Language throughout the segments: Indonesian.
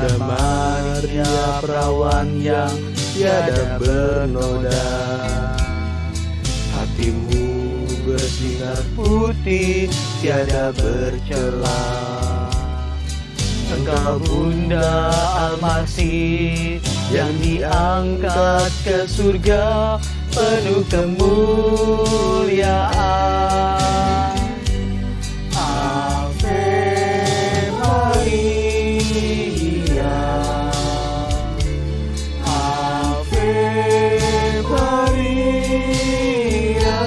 Bunda Maria perawan yang tiada bernoda, hatimu bersinar putih tiada bercela. Engkau Bunda Almasih yang diangkat ke surga penuh kemuliaan. Ave Maria, Ave Maria.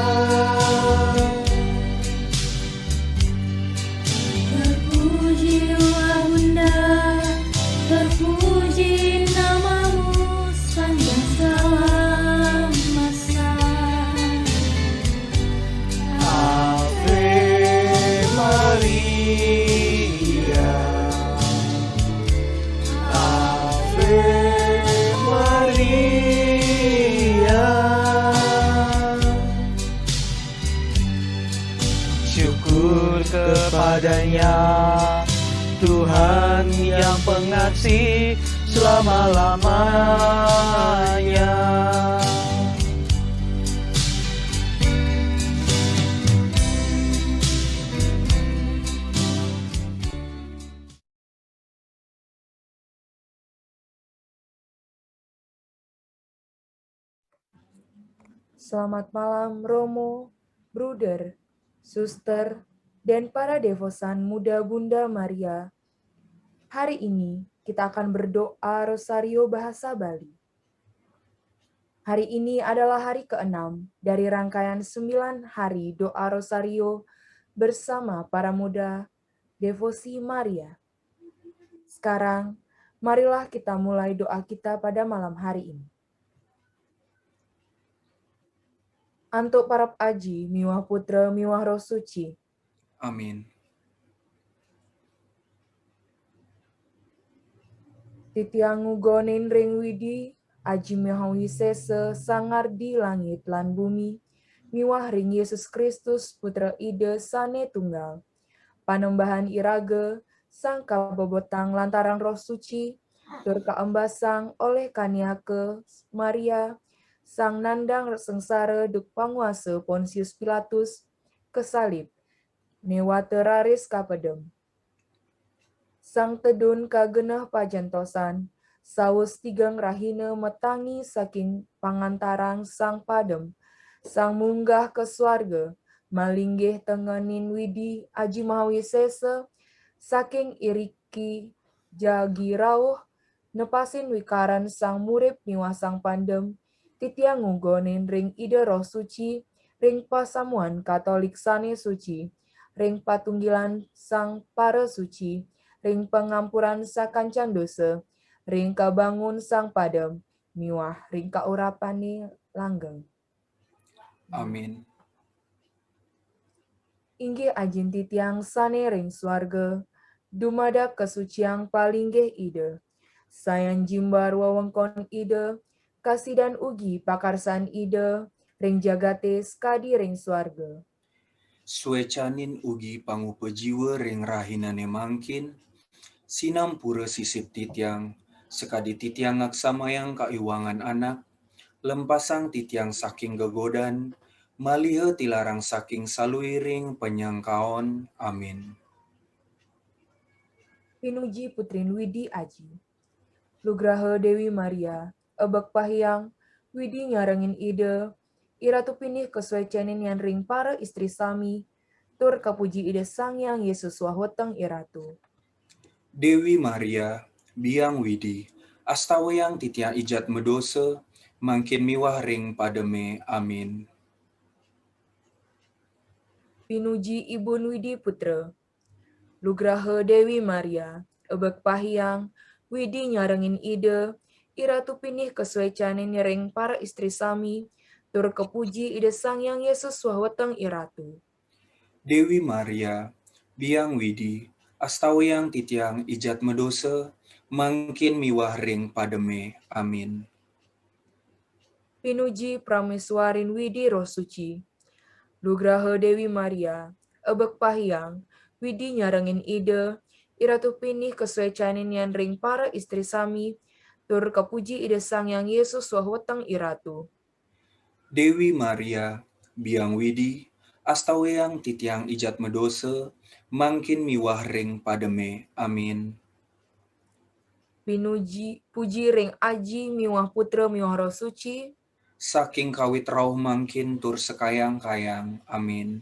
Terpujilah Bunda, terpuji namamu sepanjang segala masa. Ave Maria, Ave Maria. Syukur kepadanya Tuhan yang pengasih selama-lamanya. Selamat malam Romo, Bruder, Suster, dan para devosan muda Bunda Maria. Hari ini kita akan berdoa Rosario Bahasa Bali. Hari ini adalah hari ke-6 dari rangkaian 9 hari doa Rosario bersama para muda Devosi Maria. Sekarang, marilah kita mulai doa kita pada malam hari ini. Antuk parap aji, miwah putra, miwah roh suci. Amin. Titiangu gonin ring widi, aji mihawi sese sangar di langit lan bumi, miwah ring Yesus Kristus putra ide sane tunggal. Panembahan irage, sang kabobotang lantaran roh suci, tur kaembasang oleh kaniake Maria, sang nandang sengsara duk panguasa Pontius Pilatus, kesalib, newateraris kapedem. Sang tedun kagenah pajentosan, saus tigeng rahina metangi saking pangantarang sang padem, sang munggah ke swarga, malinggih tengenin widi aji mahawi sese, saking iriki jagi rawuh, nepasin wikaran sang murip miwah sang pandem, titiang ngunggonin ring ide roh suci, ring pasamuan katolik sane suci, ring patunggilan sang para suci, ring pengampuran sakancan dosa, ring kabangun sang padem, miwah ring kaurapane langgeng. Amin. Inggih ajin titiang sane ring swarga, dumadak kesuciang palinggih ide. Sayan jimbar wewengkon ide, kasih dan ugi pakarsan ide, ring jagate skadi ring swarga. Suecanin ugi pangupe jiwa ring rahinane mangkin, sinampura sisip titiang, sekadi titiang aksamayang kaiwangan anak, lempasang titiang saking gegodan, malihe tilarang saking saluiring penyangkaon. Amin. Pinuji Putrin Widi Aji. Lugraha Dewi Maria, ebek pahyang, Widi nyarengin ide, iratu pinih kesuecenin yang ring para istri sami, tur kapuji ide sang yang Yesus wahweteng iratu. Dewi Maria, biang widi, astawayang titiang ijat medose, mangkin miwah ring pademe. Amin. Pinuji Ibun Widi Putra. Lugraha Dewi Maria, ebek pahyang, Widi nyarengin ide, iratu pinih kesuecanin ring para istri sami, tur kepuji ide sang yang Yesus wahweteng iratu. Dewi Maria, biang widi, astawayang titiang ijat medose, mangkin miwah ring pademe. Amin. Pinuji Prameswarin Widi Roh Suci. Lugraha Dewi Maria, ebek pahyang, Widi nyarengin ide, Iratu pinih kesuecanin yang ring para istri sami, tur kepuji ide sang yang Yesus wahweteng iratu. Dewi Maria, biang widi, astaweyang titiang ijat medose, mangkin miwah ring pademe. Amin. Puji ring aji miwah putra miwah roh suci, Saking kawit rauh mangkin tur sekayang-kayang. Amin.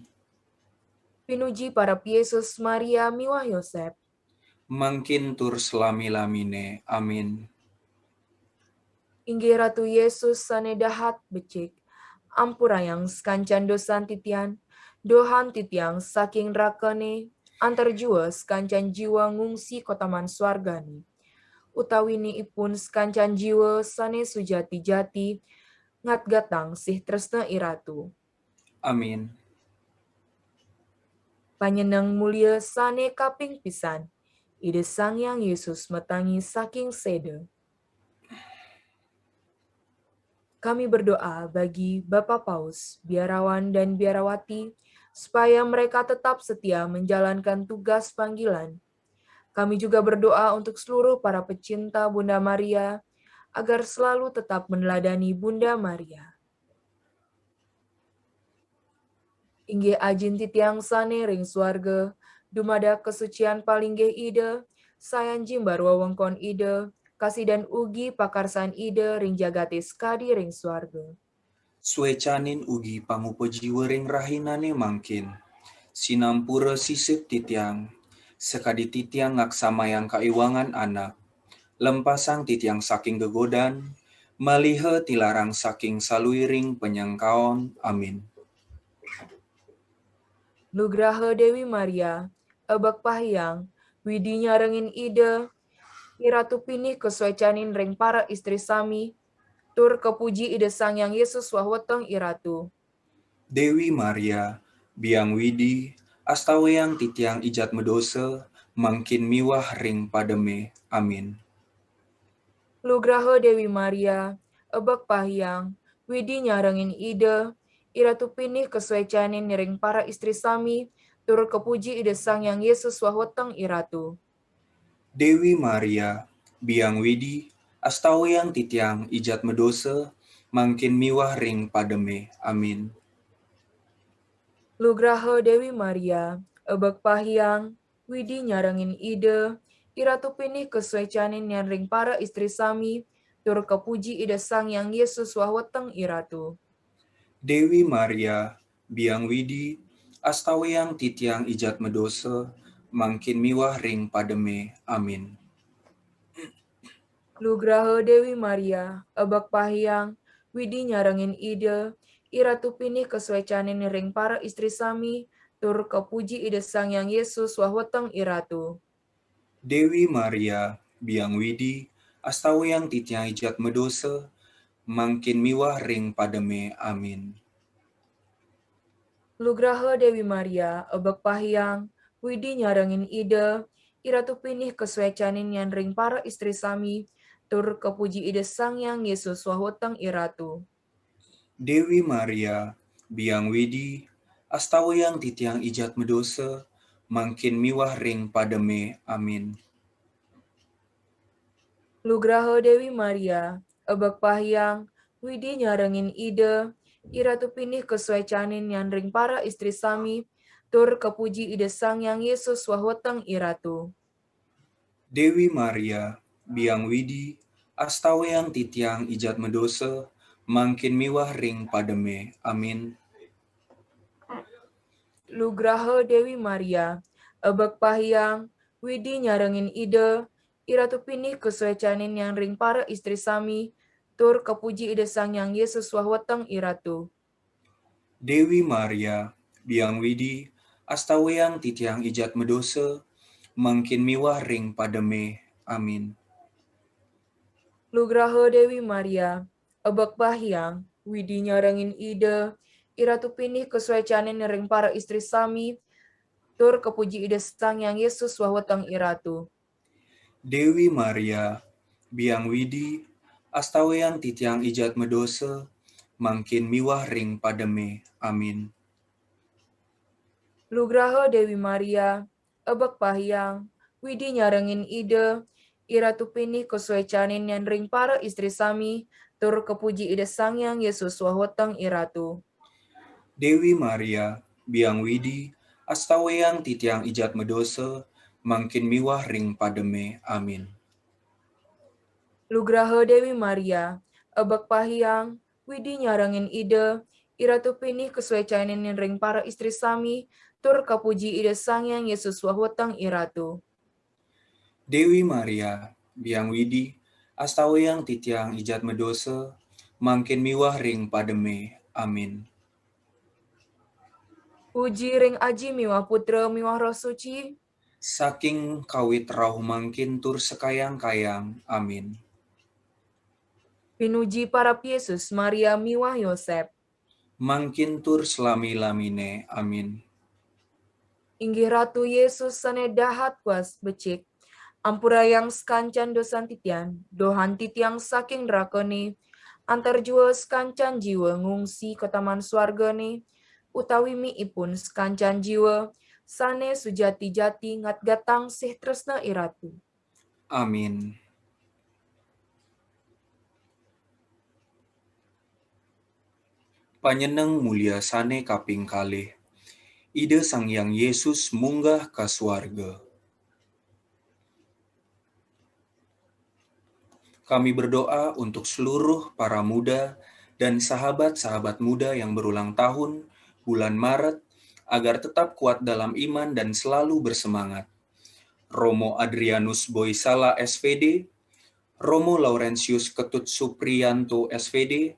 pinuji para Yesus Maria miwah Yosef, Mangkin tur selami-lamine. Amin. inggih Ratu Yesus sane dahat becik, ampurayang sekancan dosan titian, dohan titiang saking rakane, antar jua sekancan jiwa ngungsi kotaman swargani. Utawini ipun sekancan jiwa sane sujati-jati, ngat gatang sih tresna iratu. Amin. Panyeneng mulia sane kaping pisan, ide Sang Hyang Yesus metangi saking sede. Kami berdoa bagi Bapak Paus, biarawan dan biarawati, supaya mereka tetap setia menjalankan tugas panggilan. Kami juga berdoa untuk seluruh para pecinta Bunda Maria, agar selalu tetap meneladani Bunda Maria. Inggih ajin titiang sane ring swarga, dumada kesucian palinggih ide, sayan jimbar wewengkon ide, kasih dan ugi pakarsan ide ring jagatis kadi ring swarga. Suecanin ugi pangupuji wering rahinane mangkin. Sinampura sisip titiang. Sekadi titiang ngaksamayang kaiwangan anak. Lempasang titiang saking gegodan. Malihe tilarang saking saluiring penyangkaon. Amin. Nugraha Dewi Maria, ebak pahyang, widi nyarengin ide, iratu pinih kesuecanin ring para istri sami, tur kepuji ide Sang Yang Yesus wahweteng iratu. Dewi Maria, biang widi, astaweyang titiang ijat medose, mangkin miwah ring pademe. Amin. Nugraha Dewi Maria, ebak pahyang, widi nyarengin ide, iratu pinih kesuecanin ring para istri sami, tur kepuji ide Sang Yang Yesus wahweteng iratu. Dewi Maria, biang widi, astaweyang titiang ijat medose, mangkin miwah ring pademe. Amin. Nugraha Dewi Maria, ebak pahyang, widi nyarengin ide, iratu pinih kesuecanin yang ring para istri sami, tur kepuji ide Sang Yang Yesus wahweteng iratu. Dewi Maria, biang widi, astaweyang titiang ijat medose, mangkin miwah ring pademe. Amin. Nugraha Dewi Maria, ebak pahyang, widi nyarengin ide, iratu pinih kesuecanin ring para istri sami, tur kepuji ide Sang Yang Yesus wahweteng iratu. Dewi Maria, biang widi, astaweyang titiang ijat medose, mangkin miwah ring pademe. Amin. Nugraha Dewi Maria, ebak pahyang, widi nyarengin ide, iratu pinih kesuecanin yang ring para istri sami, tur kepuji ide Sang Yang Yesus wahweteng iratu. Dewi Maria, biang widi, astaweyang titiang ijat medose, mangkin miwah ring pademe. Amin. Nugraha Dewi Maria, ebak pahyang, widi nyarengin ide, iratu pinih kesuecanin yang ring para istri sami, tur kepuji ide Sang Yang Yesus wahweteng iratu. Dewi Maria, biang widi, astaweyang titiang ijat medose, mangkin miwah ring pademe. Amin. Nugraha Dewi Maria, ebak pahyang, widi nyarengin ide, iratu pinih kesuecanin yang ring para istri sami, tur kepuji ide Sang Yang Yesus wahweteng iratu. Dewi Maria, biang widi, astaweyang titiang ijat medose, mangkin miwah ring pademe. Amin. Nugraha Dewi Maria, ebak pahyang, widi nyarengin ide, iratu pinih kesuecanin yang ring para istri sami, tur kepuji ide Sang Yang Yesus wahweteng iratu. Dewi Maria, biang widi, astaweyang titiang ijat medose, mangkin miwah ring pademe. Amin. Nugraha Dewi Maria, ebak pahyang, Widi nyarengin ide, iratu pinih kesuecanin yang ring para istri sami, tur kepuji ide sangyang Yesus wahweteng iratu. Dewi Maria, biang Widi, astaweyang titiang ijat medose, mangkin miwah ring pademe. Amin. Lugraha Dewi Maria, ebek pahiang, Widi nyarengin ide, iratu pinih kesuecanin yang ring para istri sami, tur kepuji ide sangyang Yesus wahweteng iratu. Dewi Maria, biang Widi, astaweyang titiang ijat medose, mangkin miwah ring pademe. Amin. Puji ring aji miwah putra miwah roh suci, Saking kawit rauh mangkin tur sekayang-kayang. Amin. pinuji para Yesus Maria miwah Yosef, Mangkin tur selami-lamine. Amin. inggih Ratu Yesus sane dahat kuas becik, ampura yang sekancan dosan titian, dohan titiang saking drakoni, antar jua sekancan jiwa ngungsi ke taman swargane, utawi mi ipun sekancan jiwa, sane sujati-jati ngat gatang sih tresna iratu. Amin. Panyeneng mulia sane kaping kalih. Ide Sang Hyang Yesus munggah ka swarga. Kami berdoa untuk seluruh para muda dan sahabat-sahabat muda yang berulang tahun bulan Maret agar tetap kuat dalam iman dan selalu bersemangat. Romo Adrianus Boysala SVD, Romo Laurentius Ketut Supriyanto SVD,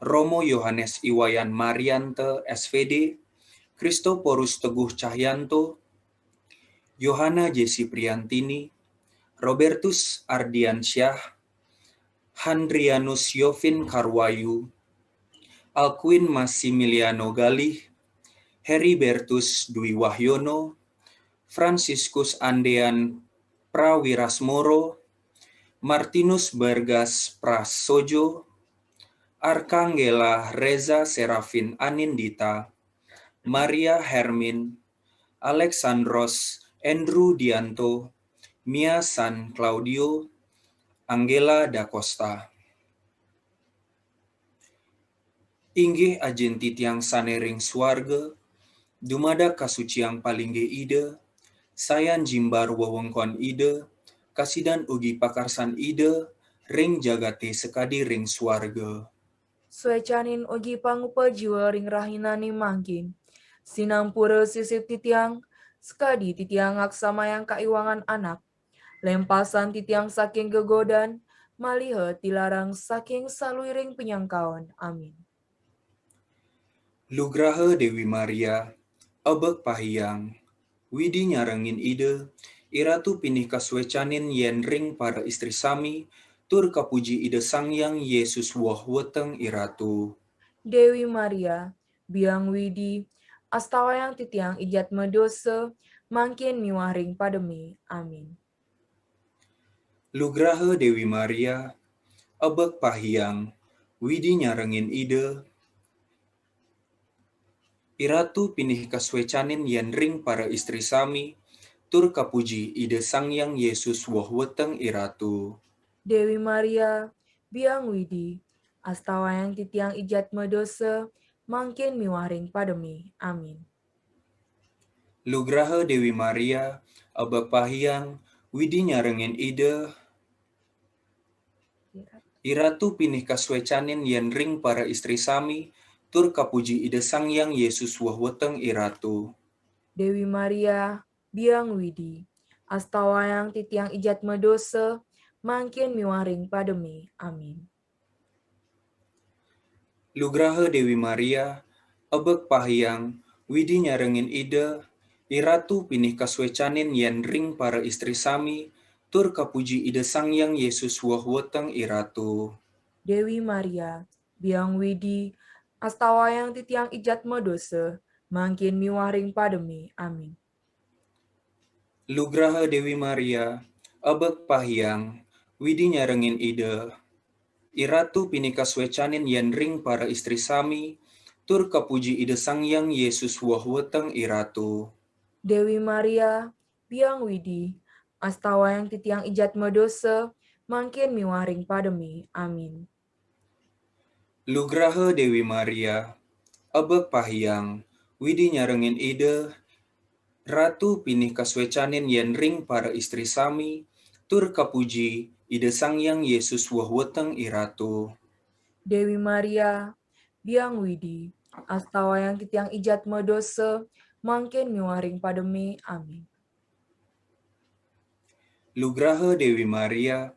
Romo Yohanes Iwayan Mariante SVD, Kristoporus Teguh Cahyanto, Yohana Jesi Priantini, Robertus Ardiansyah, Handrianus Yovin Karwayu, Alcuin Massimiliano Galih, Heribertus Dwi Wahyono, Franciscus Andean Prawirasmoro, Martinus Bergas Prasojo, Arkanggela Reza Serafin Anindita, Maria Hermin, Alexandros Andrew Dianto, Mia San Claudio, Angela da Costa. Inggih ajen titiang sanering swarga, dumada kasuciang palingge ide, sayan jimbar wewengkon ide, kasidan ugi pakarsan ide, ring jagate sekadi ring swarga. Suecanin ugi pangupa jiwa ring rahinani mangkin, sinampura sisip titiang, sekadi titiang aksama yang kaiwangan anak, lempasan titiang saking gegodan, malihe tilarang saking saluiring penyangkaon. Amin. Lugraha Dewi Maria, ebek pahiang, Widi nyarengin ide, iratu pinih kasuecanin yen ring para istri sami, tur kapuji ide Sangyang Yesus woh weteng iratu. Dewi Maria, biang Widi, astawayang titiang ijat medose, mangkin miwah ring pademi. Amin. Lugraha Dewi Maria, ebek pahiang, Widi nyarengin ide, iratu pinih kasuecanin yen ring para istri sami, tur kapuji ide Sangyang Yesus woh weteng iratu. Dewi Maria, biang Widi, astawayang titiang ijat medose, mangkin miwah ring pademi. Amin. Lugraha Dewi Maria, ebek pahiang, Widi nyarengin ide, iratu pinih kasuecanin yen ring para istri sami, tur kapuji ide Sangyang Yesus woh weteng iratu. Dewi Maria, biang Widi, astawayang titiang ijat medose, mangkin miwah ring pademi. Amin. Lugraha Dewi Maria, ebek pahiang, Widi nyarengin ide, iratu pinih kasuecanin yen ring para istri sami, tur kapuji ide Sangyang Yesus woh weteng iratu. Dewi Maria, biang Widi, astawayang titiang ijat medose, mangkin miwah ring pademi. Amin. Lugraha Dewi Maria, ebek pahiang, Widi nyarengin ide, iratu pinih kasuecanin yen ring para istri sami, tur kapuji ide Sangyang Yesus woh weteng iratu. Dewi Maria, biang Widi, Astawa yang titiang ijat medosa, mangkin miwaring pademi. Amin. Lugraha Dewi Maria, abek pahyang, widi nyarengin ide, ratu pinih kaswecanin yen ring para istri sami, tur kapuji, ide sangyang Yesus wahweteng iratu. Dewi Maria, biang widi, astawa yang titiang ijat medosa, mangkin miwaring pademi. Amin. Lugraha Dewi Maria,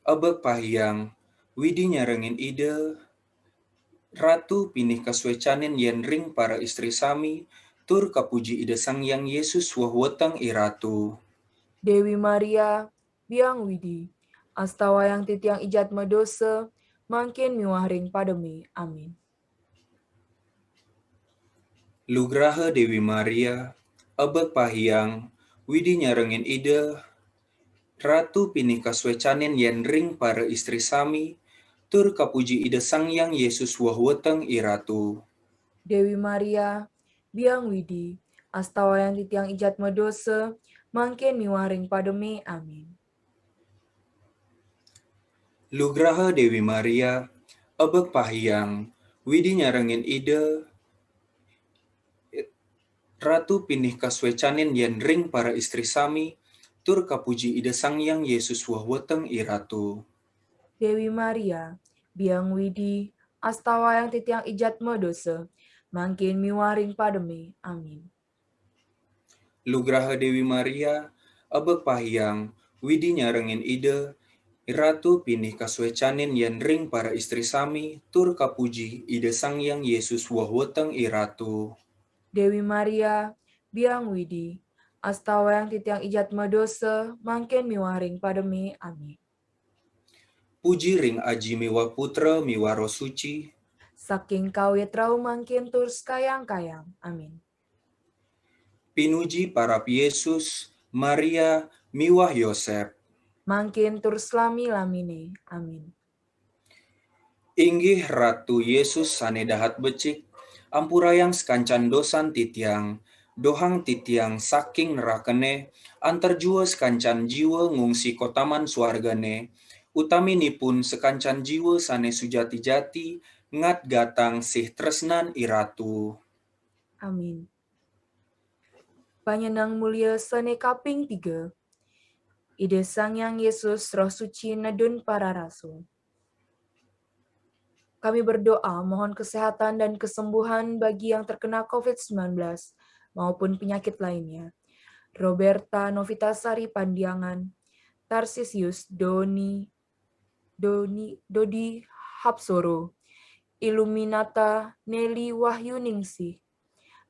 abek pahyang, widi nyarengin ide, ratu pinih kaswecanin yen ring para istri sami, tur kapuji ide sangyang Yesus wahweteng iratu. Dewi Maria, biang widi, astawa yang titiang ijat medosa, mangkin miwaring pademi. Amin. Lugraha Dewi Maria, abek pahyang, widi nyarengin ide, ratu pinih kaswecanin yen ring para istri sami, tur kapuji ide sangyang Yesus wahweteng iratu. Dewi Maria, biang widi, astawa yang titiang ijat medosa, mangkin miwaring pademi. Amin. Lugraha Dewi Maria, abek pahyang, widi nyarengin ide, ratu pinih kaswecanin yen ring para istri sami, tur kapuji ide sangyang Yesus wahweteng iratu. Dewi Maria, biang widi, astawa yang titiang ijat medosa, mangkin miwaring pademi. Amin. Lugraha Dewi Maria, abek pahyang, widi nyarengin ide, ratu pinih kaswecanin yen ring para istri sami, tur kapuji ide sangyang Yesus wahweteng iratu. Dewi Maria, biang widi, astawa yang titiang ijat medosa, mangkin miwaring pademi. Amin. Puji ring aji miwa putra miwa roh suci, Saking kawit rau mangkin tur kayang-kayang. Amin. pinuji para Yesus, Maria, miwah Yosef, Mangkin tur selami-lamine. Amin. inggih Ratu Yesus sane dahat becik, ampurayang sekancan dosan titiang, dohang titiang saking nerakene, antar jua sekancan jiwa ngungsi kotaman suargane, utaminipun sekancan jiwa sane sujati-jati, ngat gatang sih tresnan iratu. Amin. Panyenang mulia sane kaping 3. Ide Sangyang Yesus Roh Suci nedun para rasul. Kami berdoa mohon kesehatan dan kesembuhan bagi yang terkena COVID-19 maupun penyakit lainnya. Roberta Novitasari Pandiangan, Tarsisius Dodi Hapsoro, Illuminata Nelly Wahyuningsih,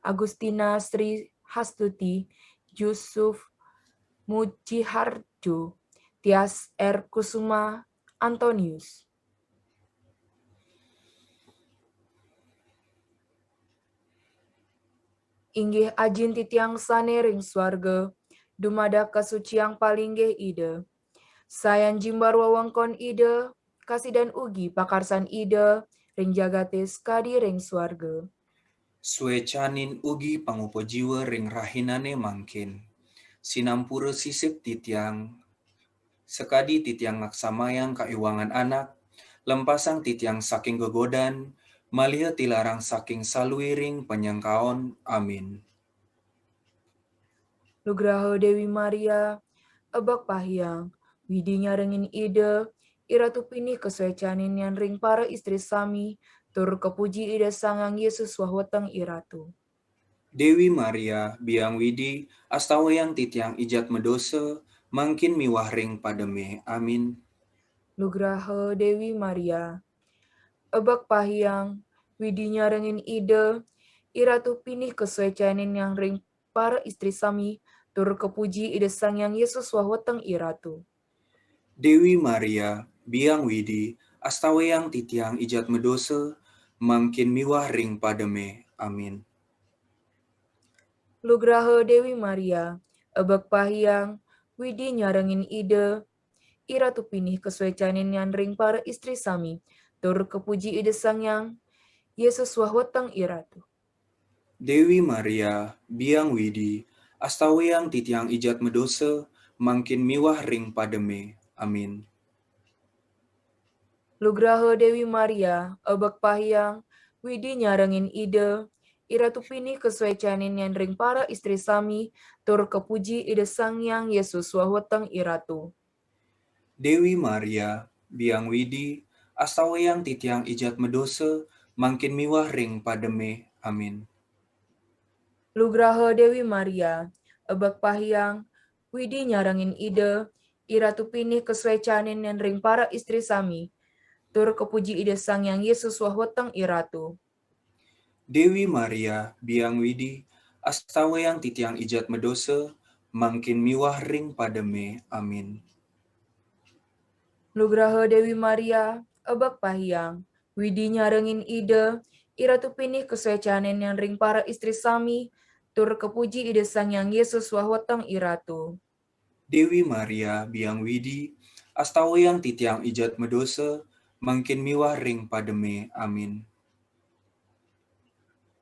Agustina Sri Hastuti, Yusuf Mujiharjo, Tias R. Kusuma Antonius. Inggih ajin titiang sane ring swarga, dumada kasuciang palinggih ide. Sayan jimbar wawangkon ide, kasidan ugi pakarsan ide, ring jagatis kadi ring swarga. Suecanin ugi pangupo jiwa ring rahinane mangkin. Sinampura sisip titiang, sekadi titiang ngaksamayang kaiwangan anak, lempasang titiang saking gegodan, maliha tilarang saking saluiring penyangkaon. Amin. Nugraha Dewi Maria, ebak pahyang, widi nyarengin ide, iratu pinih kesuecanin yang ring para istri sami, tur kepuji ide sangang Yesus wahweteng iratu. Dewi Maria, biang widi, astawayang titiang ijat medosa, mangkin miwah ring pademe. Amin. Nugraha Dewi Maria, ebak pahyang, widi nyarengin ide, iratu pinih kesuecanin yang ring para istri sami, tur kepuji ide sangyang Yesus wahweteng iratu. Dewi Maria, biang widi, astawayang titiang ijat medosa, mangkin miwah ring pademe. Amin. Nugraha Dewi Maria, ebak pahyang, widi nyarengin ide, iratu pinih kesuecanin yang ring para istri sami, tur kepuji ide sangyang Yesus wahweteng iratu. Dewi Maria, biang widi, astawayang titiang ijat medosa, mangkin miwah ring pademe. Amin. Lugraha Dewi Maria, abak pahyang, widi nyarengin ide, iratu pinih kesuecanin yang ring para istri sami, tur kepuji ide sang yang Yesus wahweteng iratu. Dewi Maria, biang widi, astawayang titiang ijat medose, mangkin miwah ring pademe. Amin. Lugraha Dewi Maria, abak pahyang, widi nyarengin ide, iratu pinih kesuecanin yang ring para istri sami, tur kepuji ide sang yang Yesus wahweteng iratu. Dewi Maria, biang widi, astawayang titiang ijat medose, mangkin miwah ring pademe. Amin. Nugraha Dewi Maria, abak pahyang, widi nyarengin ide, iratu pinih kesuecanen yang ring para istri sami, tur kepuji ide sang yang Yesus wahweteng iratu. Dewi Maria, biang widi, astawayang titiang ijat medose, mangkin miwah ring pademe. Amin.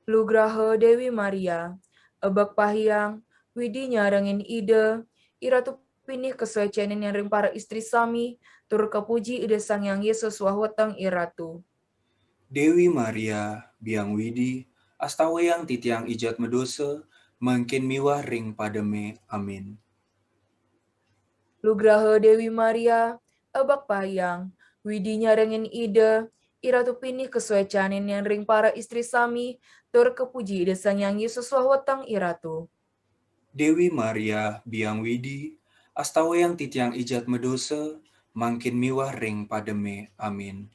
Lugraha Dewi Maria, abak pahyang, widi nyarengin ide, iratu pinih kesuecanen yang ring para istri sami, tur kepuji ide sang yang Yesus wahweteng iratu. Dewi Maria, biang widi, astawayang titiang ijat medose, mangkin miwah ring pademe. Amin. Lugraha Dewi Maria, abak pahyang, widi nyarengin ide, iratu pinih kesuecanin yang ring para istri sami, tur kepuji ide sang yang Yesus wahweteng iratu. Dewi Maria, biang widi, astawayang titiang ijat medose, mangkin miwah ring pademe. Amin.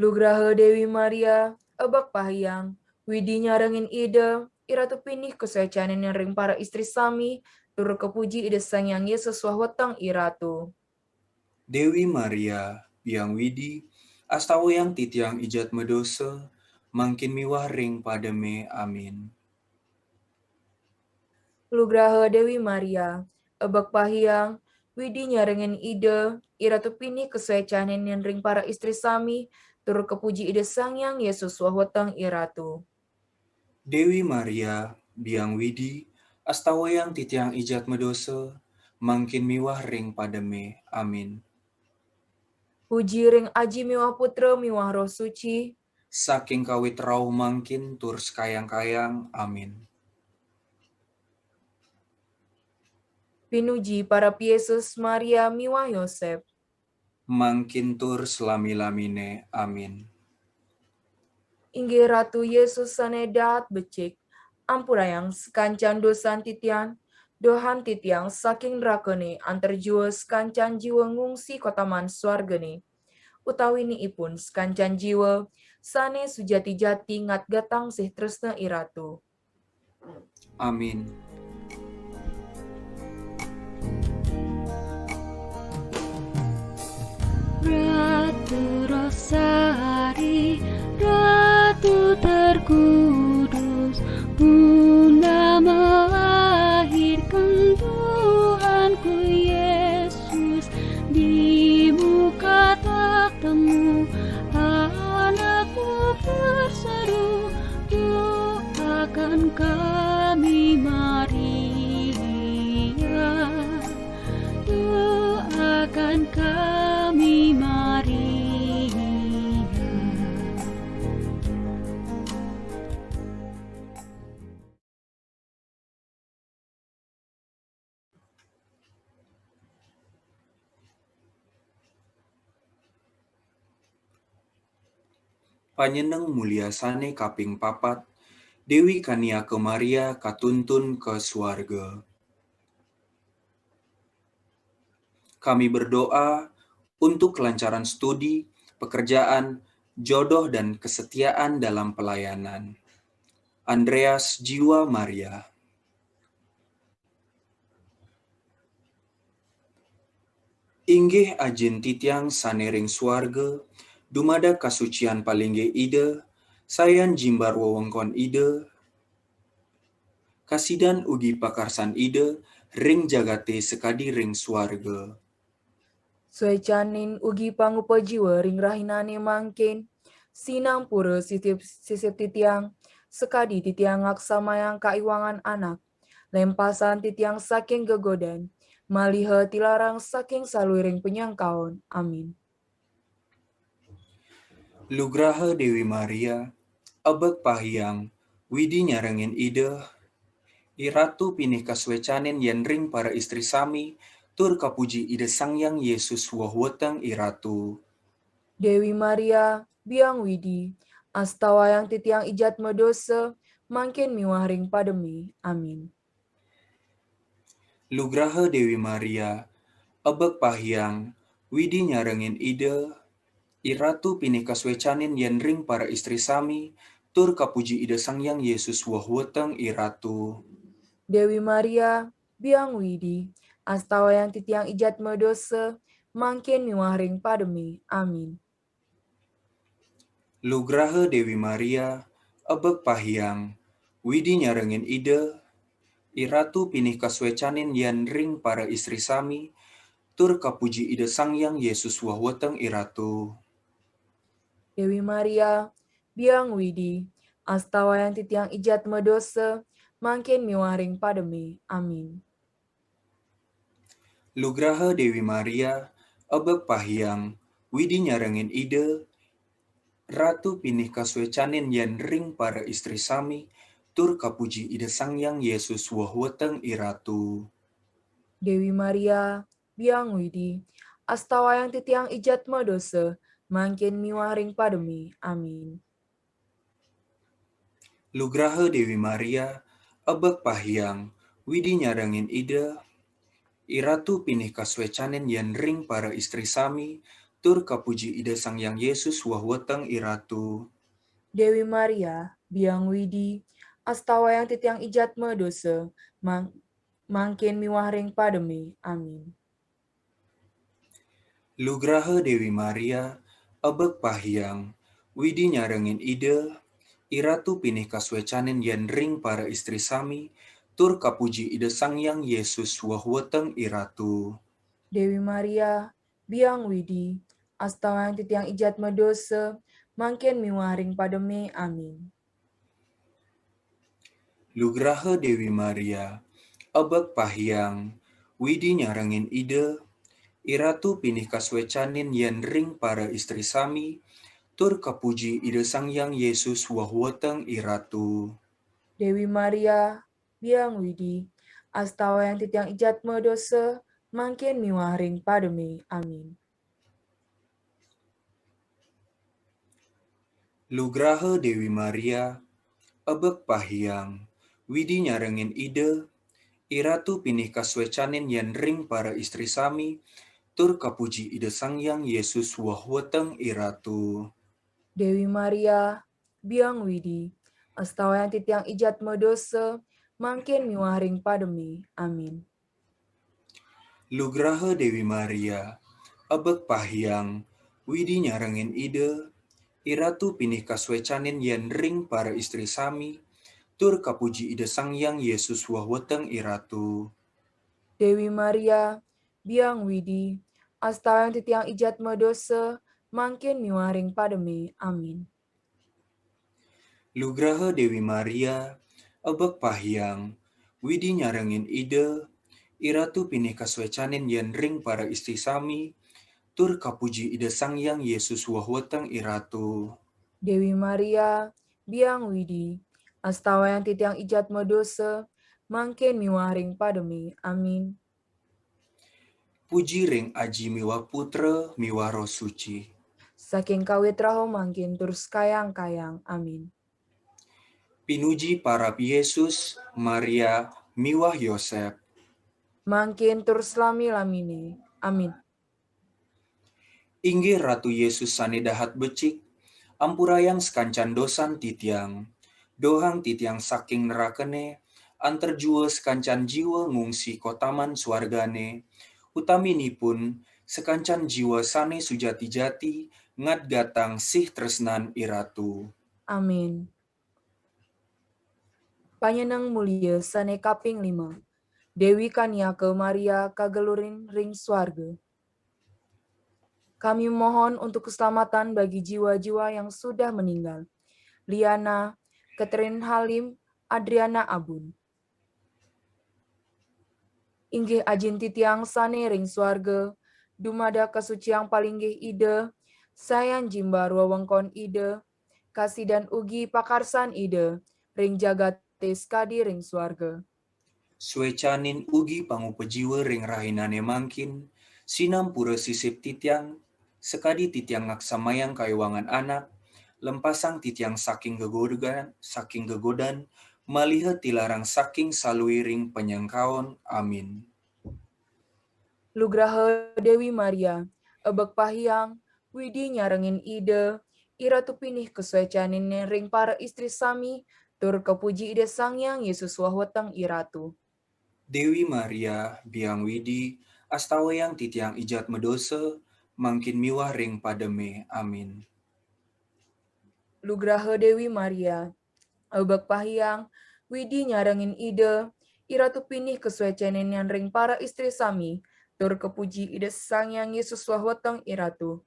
Lugraha Dewi Maria, abak pahyang, widi nyarengin ide, iratu pinih kesuecanin yang ring para istri sami, tur kepuji ide sang yang Yesus wahweteng iratu. Dewi Maria, biang widi, astawayang titiang ijat medose, mangkin miwah ring pademe. Amin. Lugraha Dewi Maria, abak pahyang, widi nyarengin ide, iratu pinih kesuecanin yang ring para istri sami, tur kepuji ide sang yang Yesus wahweteng iratu. Dewi Maria, biang widi, astawayang titiang ijat medose, mangkin miwah ring pademe. Amin. Puji ring aji miwah putra miwah roh suci, Saking kawit rauh mangkin tur sekayang-kayang. Amin. pinuji para Yesus Maria miwah Yosef, Mangkin tur selami-lamine. Amin. inggih Ratu Yesus sanedat becik, ampurayang sekancan dosan titian, dohan titiang saking drakene antar jua sekancan jiwa ngungsi kotaman swargane. Utawini ipun sekancan jiwa, sane sujati-jati ngat gatang sih tresna iratu. Amin. Ratu Rosari, Ratu terkudus, Bunda melahirkan Tuhanku Yesus. Di muka tak temu, anakku berseru, doakan kami Maria, doakan kami Maria. Panyeneng mulia sane kaping papat, Dewi Kania ke Maria katuntun ke suarga. Kami berdoa untuk kelancaran studi, pekerjaan, jodoh dan kesetiaan dalam pelayanan. Andreas Jiwa Maria. Inggih ajin titiang sanering suarga, dumada kasucian palingge ide, sayan jimbar wewengkon ide, kasidan ugi pakarsan ide, ring jagate sekadi ring suarga. Suecanin ugi pangupa jiwa ring rahinane mangkin, sinang pura sisip titiang, sekadi titiang aksamayang kaiwangan anak, lempasan titiang saking gegodan, malihe tilarang saking saluring penyangkaon. Amin. Lugraha Dewi Maria, abek pahiang, widi nyarengin ide, iratu pinih kaswecanen yen ring para istri sami, tur kapuji ide sangyang Yesus wahweteng iratu. Dewi Maria, biang widi, astawayang titiang ijat medose, mangkin miwah ring pademi. Amin. Lugraha Dewi Maria, abek pahiang, widi nyarengin ide, iratu pinih kaswecanen yen ring para istri sami, tur kapuji ide sangyang Yesus wahweteng iratu. Dewi Maria, biang widi, astawayang titiang ijat medose, mangkin miwah ring pademi. Amin. Lugraha Dewi Maria, abek pahiang, widi nyarengin ide, iratu pinih kaswecanen yen ring para istri sami, tur kapuji ide sangyang Yesus wahweteng iratu. Dewi Maria, biang widi, astawayang titiang ijat medose, mangkin miwah ring pademi. Amin. Lugraha Dewi Maria, abek pahiang, widi nyarengin ide, ratu pinih kaswecanen yen ring para istri sami, tur kapuji ide sangyang Yesus wahweteng iratu. Dewi Maria, biang widi, astawayang titiang ijat medose, mangkin miwah ring pademi. Amin. Lugraha Dewi Maria, abek pahiang, widi nyarengin ide, iratu pinih kaswecanen yen ring para istri sami, tur kapuji ide sangyang Yesus wahweteng iratu. Dewi Maria, biang widi, astawayang titiang ijat medose, mangkin miwah ring pademi. Amin. Lugraha Dewi Maria, abek pahiang, widi nyarengin ide, iratu pinih kaswecanen yen ring para istri sami, tur kapuji ide sangyang Yesus wahweteng iratu. Dewi Maria, biang widi, astawayang titiang ijat medose, mangkin miwah ring pademi. Amin. Lugraha Dewi Maria, abek pahiang, widi nyarengin ide, iratu pinih kaswecanen yen ring para istri sami, tur kapuji ide sangyang Yesus wahweteng iratu. Dewi Maria, biang widi, astawayang titiang ijat medose, mangkin miwah ring pademi. Amin. Lugraha Dewi Maria, abek pahiang, widi nyarengin ide, iratu pinih kaswecanen yen ring para istri sami, tur kapuji ide sangyang Yesus wahweteng iratu. Dewi Maria, biang widi, astawayang titiang ijat medose, mangkin miwah ring pademi. Amin. Lugraha Dewi Maria, abek pahiang, widi nyarengin ide, iratu pinih kaswecanen yen ring para istri sami, tur kapuji ide sangyang Yesus wahweteng iratu. Dewi Maria, biang widi, astawayang titiang ijat medose, mangkin miwah ring pademi. Amin. Lugraha Dewi Maria, abek pahiang, widi nyarengin ide, iratu pinih kaswecanen yen ring para istri sami, tur kapuji ide sangyang Yesus wahweteng iratu. Dewi Maria, biang widi, astawayang titiang ijat medose, mangkin miwah ring pademi. Amin. Puji ring aji miwa putra miwa roh suci. Saking kawit raho mangkin terus kayang-kayang. Amin. Pinuji para Yesus, Maria, miwah Yosef. Mangkin terus lami-lamine. Amin. Inggih Ratu Yesus sane dahat becik, ampurayang sekancan dosan titiang, dohang titiang saking nerakene, antar jua sekancan jiwa ngungsi kotaman suargane, utaminipun sekancan jiwa sane sujati-jati, ngad gatang sih tresnan iratu. Amin. Panyeneng mulia sane kaping 5. Dewi Kaniake Maria kagelurin ring swarga. Kami mohon untuk keselamatan bagi jiwa-jiwa yang sudah meninggal. Liana, Catherine Halim, Adriana Abun. Inggih ajin titiang sane ring swarga, dumada kasuciang palinggih ide, sayan jimbar wewengkon ide, kasih dan ugi pakarsan ide, ring jagat kadi ring swarga. Suecanin ugi pangupejiwa ring rahinane mangkin, sinam pura sisip titiang, sekadi titiang ngaksamayang kaiwangan anak, lempasang titiang saking gegodan, malihat tilarang saking salui ring penyangkaon. Amin. Lugraha Dewi Maria, ebek pahyang, widi nyarengin ide, ira tu pinih kesuecanin ring para istri sami, tur kepuji ide sangyang Yesus wahwatang iratu. Dewi Maria, biang widi, astawayang titiang ijat medose, mangkin miwah ring pademe. Amin. Lugraha Dewi Maria, ebek pahyang, widi nyarengin ide, ira tu pinih kesuecanin ring para istri sami, tur kepuji ide sangyang Yesus wahwatang iratu.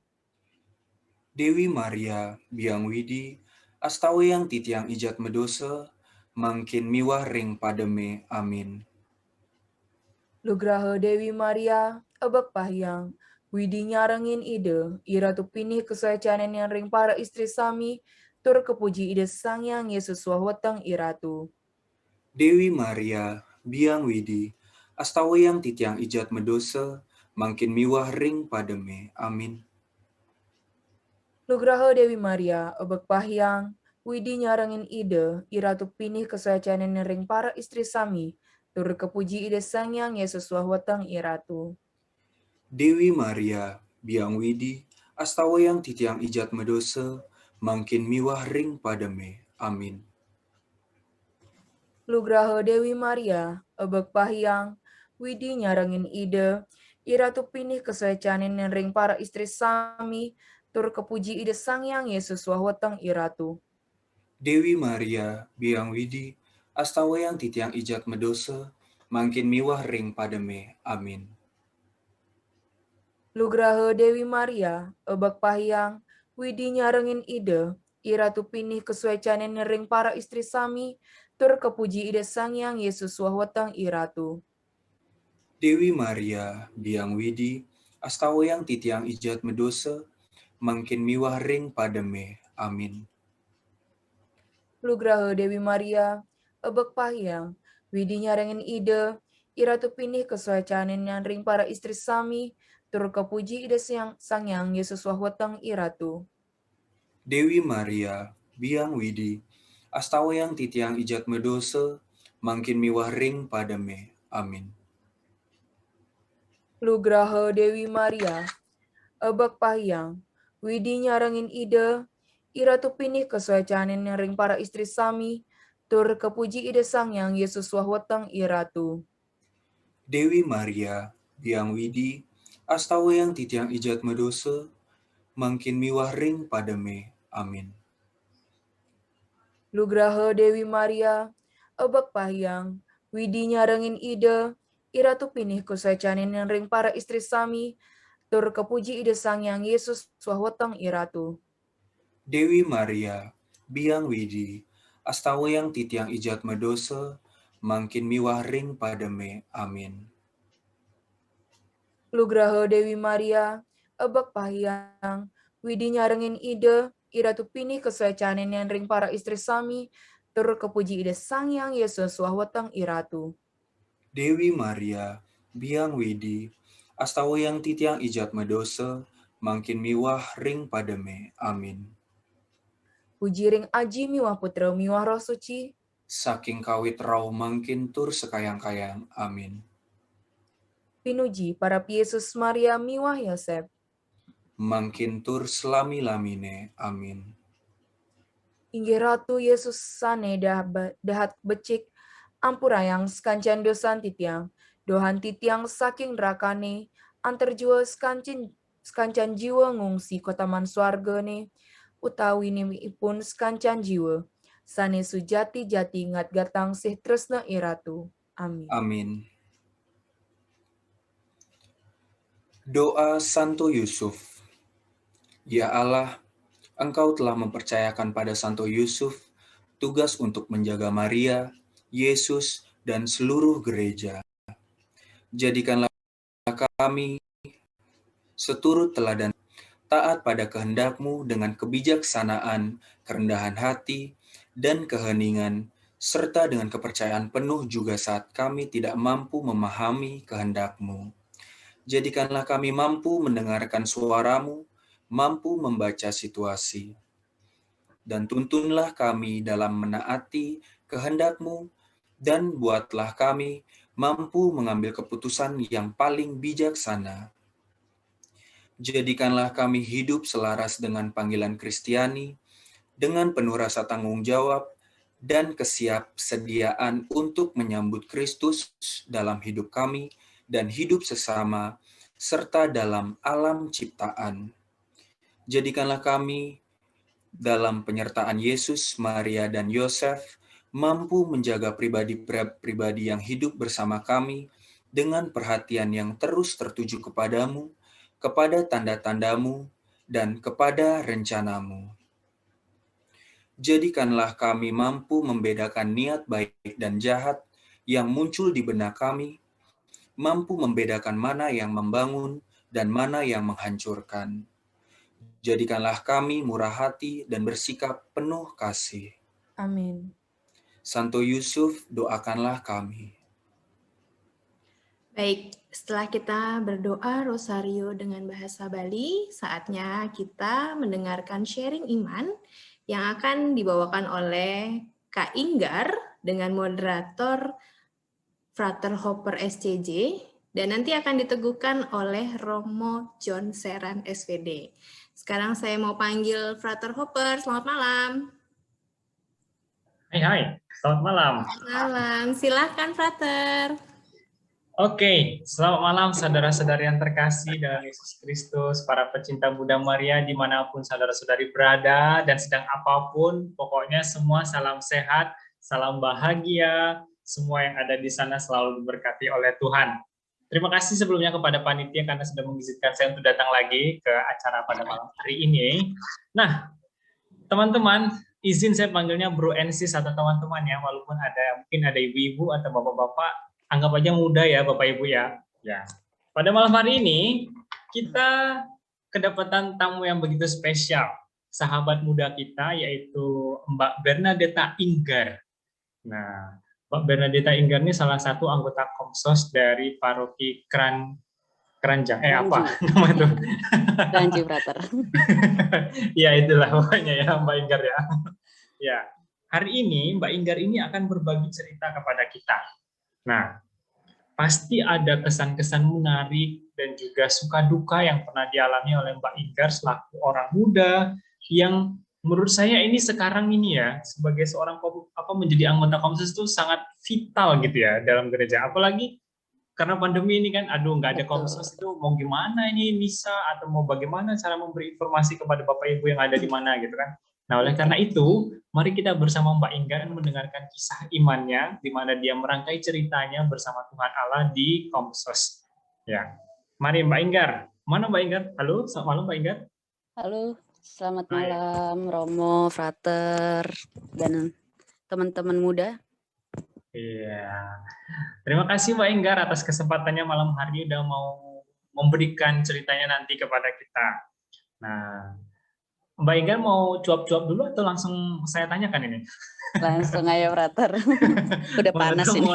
Dewi Maria, biang widi, astawayang titiang ijat medose, mangkin miwah ring pademe. Amin. Lugraha Dewi Maria, ebek pahyang, widi nyarengin ide, ira tu pinih kesuecanen yang ring para istri sami, tur kepuji ide sangyang Yesus wahwatang iratu. Dewi Maria, biang widi, astawayang titiang ijat medose, mangkin miwah ring pademe. Amin. Lugraha Dewi Maria, ebek pahyang, widi nyarengin ide, ira tu pinih kesuecanen yang ring para istri sami, tur kepuji ide sangyang Yesus wahwatang iratu. Dewi Maria, biang widi, astawayang titiang ijat medose, mangkin miwah ring pademe. Amin. Lugraha Dewi Maria, ebek pahyang, widi nyarengin ide, ira tu pinih kesuecanin ring para istri sami, tur kepuji ide sangyang Yesus wahwatang iratu. Dewi Maria, biang widi, astawayang titiang ijat medose, mangkin miwah ring pademe. Amin. Lugraha Dewi Maria, ebek pahyang, widi nyarengin ide, ira tu pinih kesuecanin ring para istri sami, tur kepuji ide sangyang Yesus wahwatang iratu. Dewi Maria, biang widi, astawayang titiang ijat medose, mangkin miwah ring pademe. Amin. Lugraha Dewi Maria, ebek pahyang, widi nyarengin ide, ira tu pinih kesuecanin yang ring para istri sami, tur kepuji ide sangyang Yesus wahwatang iratu. Dewi Maria, biang widi, astawayang titiang ijat medose, mangkin miwah ring pademe. Amin. Lugraha Dewi Maria, ebek pahyang, widi nyarengin ide, ira tu pinih kesuecanin yang ring para istri sami, tur kepuji ide sangyang Yesus wahwatang iratu. Dewi Maria, biang widi, astawayang titiang ijat medose, mangkin miwah ring pademe. Amin. Lugraha Dewi Maria, ebek pahyang, widi nyarengin ide, ira tu pinih kesuecanin yang ring para istri sami, tur kepuji ide sangyang Yesus wahwatang iratu. Dewi Maria, biang widi, astawayang titiang ijat medose, mangkin miwah ring pademe. Amin. Lugraha Dewi Maria, ebek pahyang, widi nyarengin ide, ira tu pinih kesuecanin yang ring para istri sami, tur kepuji ide sangyang Yesus wahwatang iratu. Dewi Maria, biang widi, astawayang titiang ijat medose, mangkin miwah ring pademe. Amin. Puji ring aji miwah putra miwah roh suci, Saking kawit rau mangkin tur sekayang-kayang. Amin. pinuji para Yesus Maria miwah Yosef, Mangkin tur selami-lamine. Amin. inggih Ratu Yesus sane dahat becik, ampurayang sekancan dosan titiang, dohan titiang saking drakane, antar jua sekancan jiwa ngungsi kotaman swargane, utawi ipun sekancan jiwa, sane sujati-jati ngat gatang sih tresna iratu. Amin. Amin. Doa Santo Yusuf. Ya Allah, Engkau telah mempercayakan pada Santo Yusuf tugas untuk menjaga Maria, Yesus, dan seluruh gereja. Jadikanlah kami seturut teladan taat pada kehendak-Mu dengan kebijaksanaan, kerendahan hati, dan keheningan, serta dengan kepercayaan penuh juga saat kami tidak mampu memahami kehendak-Mu. Jadikanlah kami mampu mendengarkan suara-Mu, mampu membaca situasi. Dan tuntunlah kami dalam menaati kehendak-Mu, dan buatlah kami mampu mengambil keputusan yang paling bijaksana. Jadikanlah kami hidup selaras dengan panggilan Kristiani, dengan penuh rasa tanggung jawab, dan kesiapsediaan untuk menyambut Kristus dalam hidup kami dan hidup sesama, serta dalam alam ciptaan. Jadikanlah kami dalam penyertaan Yesus, Maria, dan Yosef, mampu menjaga pribadi-pribadi yang hidup bersama kami dengan perhatian yang terus tertuju kepadamu, kepada tanda-tandamu, dan kepada rencanamu. Jadikanlah kami mampu membedakan niat baik dan jahat yang muncul di benak kami, mampu membedakan mana yang membangun dan mana yang menghancurkan. Jadikanlah kami murah hati dan bersikap penuh kasih. Amin. Santo Yusuf, doakanlah kami. Baik, setelah kita berdoa rosario dengan bahasa Bali, saatnya kita mendengarkan sharing iman yang akan dibawakan oleh Kak Inggar dengan moderator Frater Hopper SCJ, dan nanti akan diteguhkan oleh Romo John Seran SVD. Sekarang saya mau panggil Frater Hopper, selamat malam. Hai, selamat malam. Selamat malam, silahkan Frater. Oke, selamat malam saudara-saudari yang terkasih dalam Yesus Kristus, para pecinta Bunda Maria dimanapun saudara-saudari berada dan sedang apapun, pokoknya semua salam sehat, salam bahagia, semua yang ada di sana selalu diberkati oleh Tuhan. Terima kasih sebelumnya kepada panitia karena sudah mengizinkan saya untuk datang lagi ke acara pada malam hari ini. Nah, teman-teman, izin saya panggilnya Bro and Sis atau teman-teman ya, walaupun mungkin ada ibu-ibu atau bapak-bapak, anggap aja muda ya Bapak Ibu ya. Ya. Pada malam hari ini kita kedapatan tamu yang begitu spesial, sahabat muda kita yaitu Mbak Bernadetta Inggar. Nah, Mbak Bernadetta Inggar ini salah satu anggota Komsos dari Paroki Keranjang. Apa nama itu? Kranji Frater. Ya itulah pokoknya ya Mbak Inggar ya. Ya, hari ini Mbak Inggar ini akan berbagi cerita kepada kita. Nah, pasti ada kesan-kesan menarik dan juga suka duka yang pernah dialami oleh Mbak Inggar selaku orang muda yang menurut saya ini sekarang ini ya sebagai seorang menjadi anggota Komsos itu sangat vital gitu ya dalam gereja. Apalagi karena pandemi ini kan, nggak ada Komsos itu mau gimana ini misa atau mau bagaimana cara memberi informasi kepada Bapak Ibu yang ada di mana gitu kan. Nah, oleh karena itu, mari kita bersama Mbak Inggar mendengarkan kisah imannya, di mana dia merangkai ceritanya bersama Tuhan Allah di Komsos. Ya, mari Mbak Inggar. Mana Mbak Inggar? Halo, selamat malam Mbak Inggar. Halo, selamat malam Romo, Frater, dan teman-teman muda. Iya, terima kasih Mbak Inggar atas kesempatannya malam hari ini udah mau memberikan ceritanya nanti kepada kita. Nah, Mbak Inggar mau cuap-cuap dulu atau langsung saya tanyakan ini? Langsung aja Frater. Udah panas ini.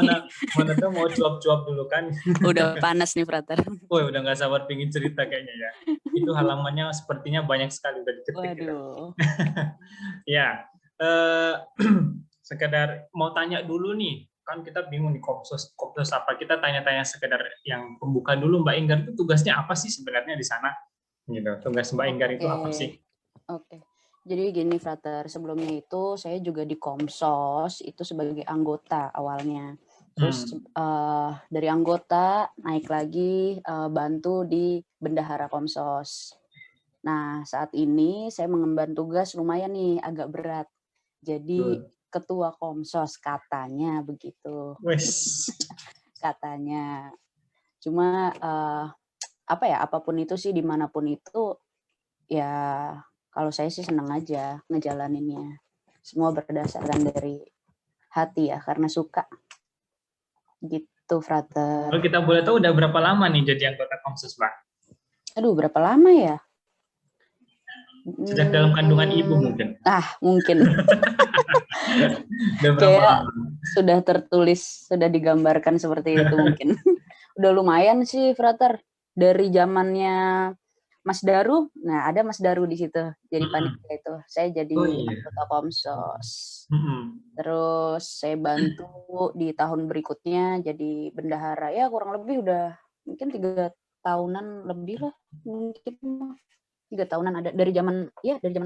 Mana tuh mau cuap-cuap dulu kan? Udah panas nih Frater. Woi, udah nggak sabar pingin cerita kayaknya ya. Itu halamannya sepertinya banyak sekali udah diketik. Waduh. Ya, sekedar mau tanya dulu nih. Kan kita bingung nih Komsos apa? Kita tanya-tanya sekedar yang pembuka dulu Mbak Inggar itu tugasnya apa sih sebenarnya di sana? Gitu. Tugas Mbak Inggar itu apa sih? Oke, jadi gini Frater, sebelumnya itu saya juga di Komsos itu sebagai anggota awalnya. Terus dari anggota naik lagi bantu di bendahara Komsos. Nah, saat ini saya mengemban tugas lumayan nih agak berat. Jadi ketua Komsos katanya begitu. Katanya. Cuma apapun itu sih dimanapun itu ya kalau saya sih senang aja ngejalaninnya. Semua berdasarkan dari hati ya, karena suka. Gitu. Begitu, Frater. Kalau kita boleh tahu udah berapa lama nih jadi anggota Komsos, Mbak? Aduh, berapa lama ya? Sejak dalam kandungan ibu mungkin. Mungkin. Udah berapa Kayak lama? sudah tertulis, sudah digambarkan seperti itu mungkin. Udah lumayan sih, Frater. Dari zamannya Mas Daru, nah ada Mas Daru di situ, jadi panitia itu. Saya jadi anggota Komsos. Terus saya bantu di tahun berikutnya jadi bendahara. Ya kurang lebih udah mungkin 3 tahunan lebih lah, mungkin 3 tahunan ada dari zaman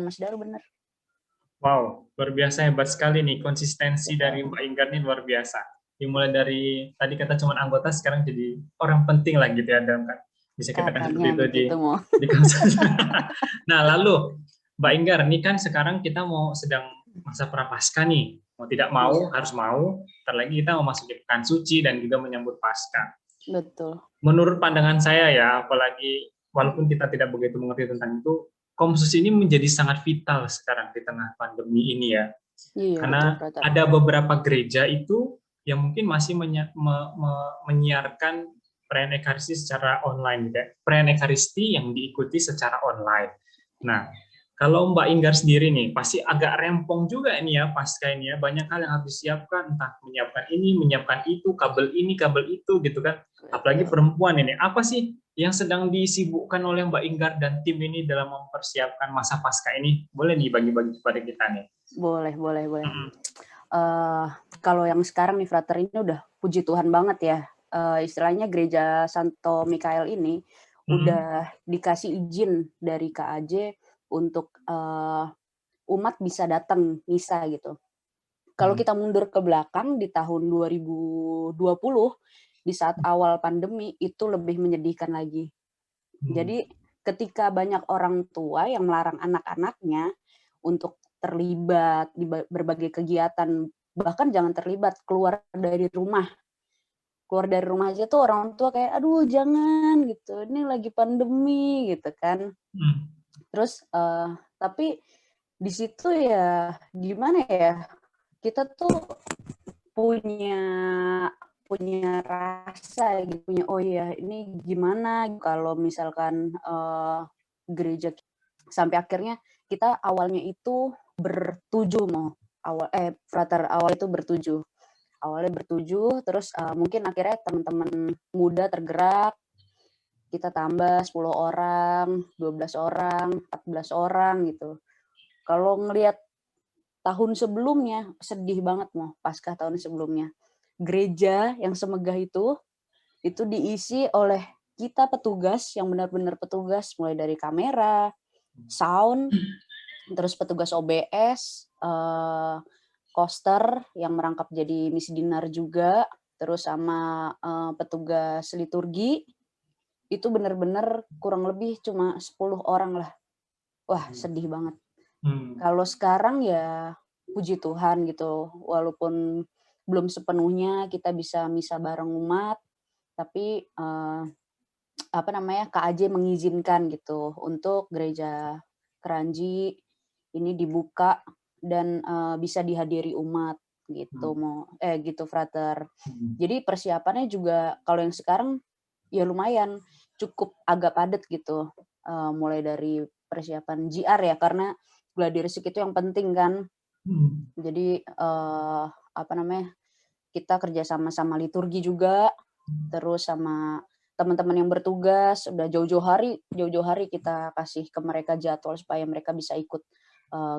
Mas Daru, bener. Wow, luar biasa, hebat sekali nih konsistensi dari Mbak Inggar ini, luar biasa. Dimulai dari tadi kata cuma anggota, sekarang jadi orang penting lah gitu ya, dalam kan bisa kita kan seperti itu di Komsos. Nah lalu Mbak Inggar, ini kan sekarang kita mau sedang masa prapaskah nih, mau tidak mau harus mau. Ntar lagi kita mau masuk ke pekan suci dan juga menyambut Paskah. Betul. Menurut pandangan saya ya, apalagi walaupun kita tidak begitu mengerti tentang itu, Komsos ini menjadi sangat vital sekarang di tengah pandemi ini ya. Iya, karena betul, ada beberapa gereja itu yang mungkin masih menyiarkan perayaan Ekaristi secara online, gitu ya. Perayaan Ekaristi yang diikuti secara online. Nah, kalau Mbak Inggar sendiri nih, pasti agak rempong juga ini ya, pasca ini ya. Banyak hal yang harus disiapkan, entah menyiapkan ini, menyiapkan itu, kabel ini, kabel itu, gitu kan. Apalagi perempuan ini. Apa sih yang sedang disibukkan oleh Mbak Inggar dan tim ini dalam mempersiapkan masa pasca ini? Boleh nih bagi-bagi kepada kita nih. Boleh. Kalau yang sekarang nih, Frater, ini udah puji Tuhan banget ya. Istilahnya gereja Santo Mikael ini udah dikasih izin dari KAJ untuk umat bisa datang misa gitu. Kalau kita mundur ke belakang di tahun 2020, di saat awal pandemi, itu lebih menyedihkan lagi. Jadi ketika banyak orang tua yang melarang anak-anaknya untuk terlibat di berbagai kegiatan, bahkan jangan terlibat, keluar dari rumah aja tuh orang tua kayak aduh jangan gitu, ini lagi pandemi gitu kan. Terus tapi di situ ya gimana ya, kita tuh punya rasa gitu, punya oh ya ini gimana kalau misalkan gereja sampai akhirnya kita awalnya itu awalnya bertujuh, terus mungkin akhirnya teman-teman muda tergerak, kita tambah 10 orang, 12 orang, 14 orang gitu. Kalau ngelihat tahun sebelumnya, sedih banget pasca tahun sebelumnya. Gereja yang semegah itu diisi oleh kita petugas, yang benar-benar petugas, mulai dari kamera, sound, terus petugas OBS, koster yang merangkap jadi misdinar juga, terus sama petugas liturgi, itu benar-benar kurang lebih cuma 10 orang lah. Wah, sedih banget. Kalau sekarang ya puji Tuhan gitu, walaupun belum sepenuhnya kita bisa misa bareng umat, tapi KAJ mengizinkan gitu untuk gereja Keranji ini dibuka dan bisa dihadiri umat gitu gitu, Frater. Jadi persiapannya juga kalau yang sekarang ya lumayan cukup agak padat gitu, mulai dari persiapan JR ya, karena gladi resik itu yang penting kan. Jadi kita kerja sama liturgi juga, terus sama teman-teman yang bertugas udah jauh-jauh hari kita kasih ke mereka jadwal supaya mereka bisa ikut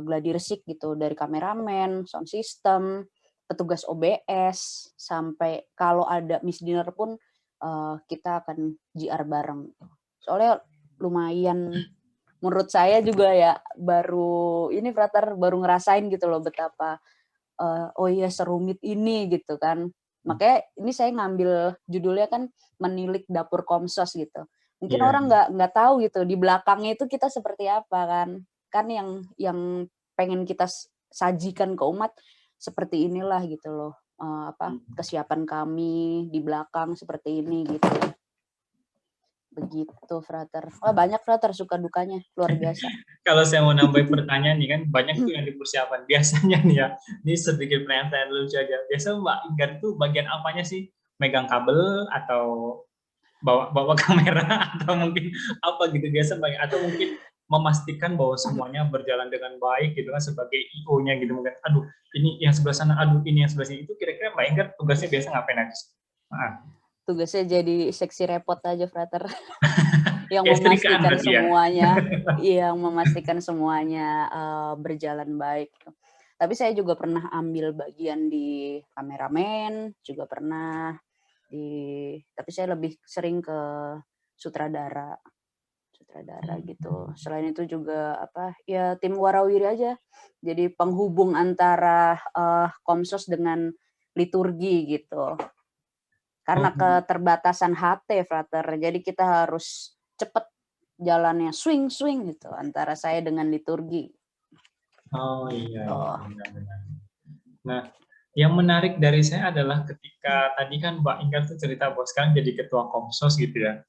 gladi resik gitu, dari kameramen, sound system, petugas OBS, sampai kalau ada misdinner pun kita akan JR bareng. Soalnya lumayan, menurut saya juga ya, baru ngerasain gitu loh betapa serumit ini gitu kan. Makanya ini saya ngambil judulnya kan menilik dapur Komsos gitu. Mungkin orang nggak tahu gitu di belakangnya itu kita seperti apa kan yang pengen kita sajikan ke umat seperti inilah gitu loh, kesiapan kami di belakang seperti ini gitu. Begitu, Frater. Wah, banyak, Frater, suka dukanya luar biasa. Kalau saya mau nambahin pertanyaan nih kan, banyak tuh yang dipersiapkan. Biasanya nih ya, ini sedikit pertanyaan lucu aja. Biasa Mbak Inggar tuh bagian apanya sih megang kabel atau bawa kamera atau mungkin apa gitu biasa banyak, atau mungkin memastikan bahwa semuanya berjalan dengan baik gitu kan sebagai IO-nya gitu mungkin. Aduh, ini yang sebelah sana, aduh ini yang sebelah sini. Itu kira-kira Mbak Enggar tugasnya biasa ngapain aja? Tugasnya jadi seksi repot aja, Frater. Yang Keisterikaan memastikan berarti ya? semuanya, yang memastikan semuanya berjalan baik. Tapi saya juga pernah ambil bagian di kameramen, juga pernah tapi saya lebih sering ke sutradara gitu. Selain itu juga ya tim warawiri aja. Jadi penghubung antara Komsos dengan liturgi gitu. Karena keterbatasan HT, Frater. Jadi kita harus cepet jalannya swing gitu antara saya dengan liturgi. Oh iya, benar-benar. Nah, yang menarik dari saya adalah ketika tadi kan Mbak Enggar tuh cerita bahwa sekarang jadi ketua Komsos gitu ya.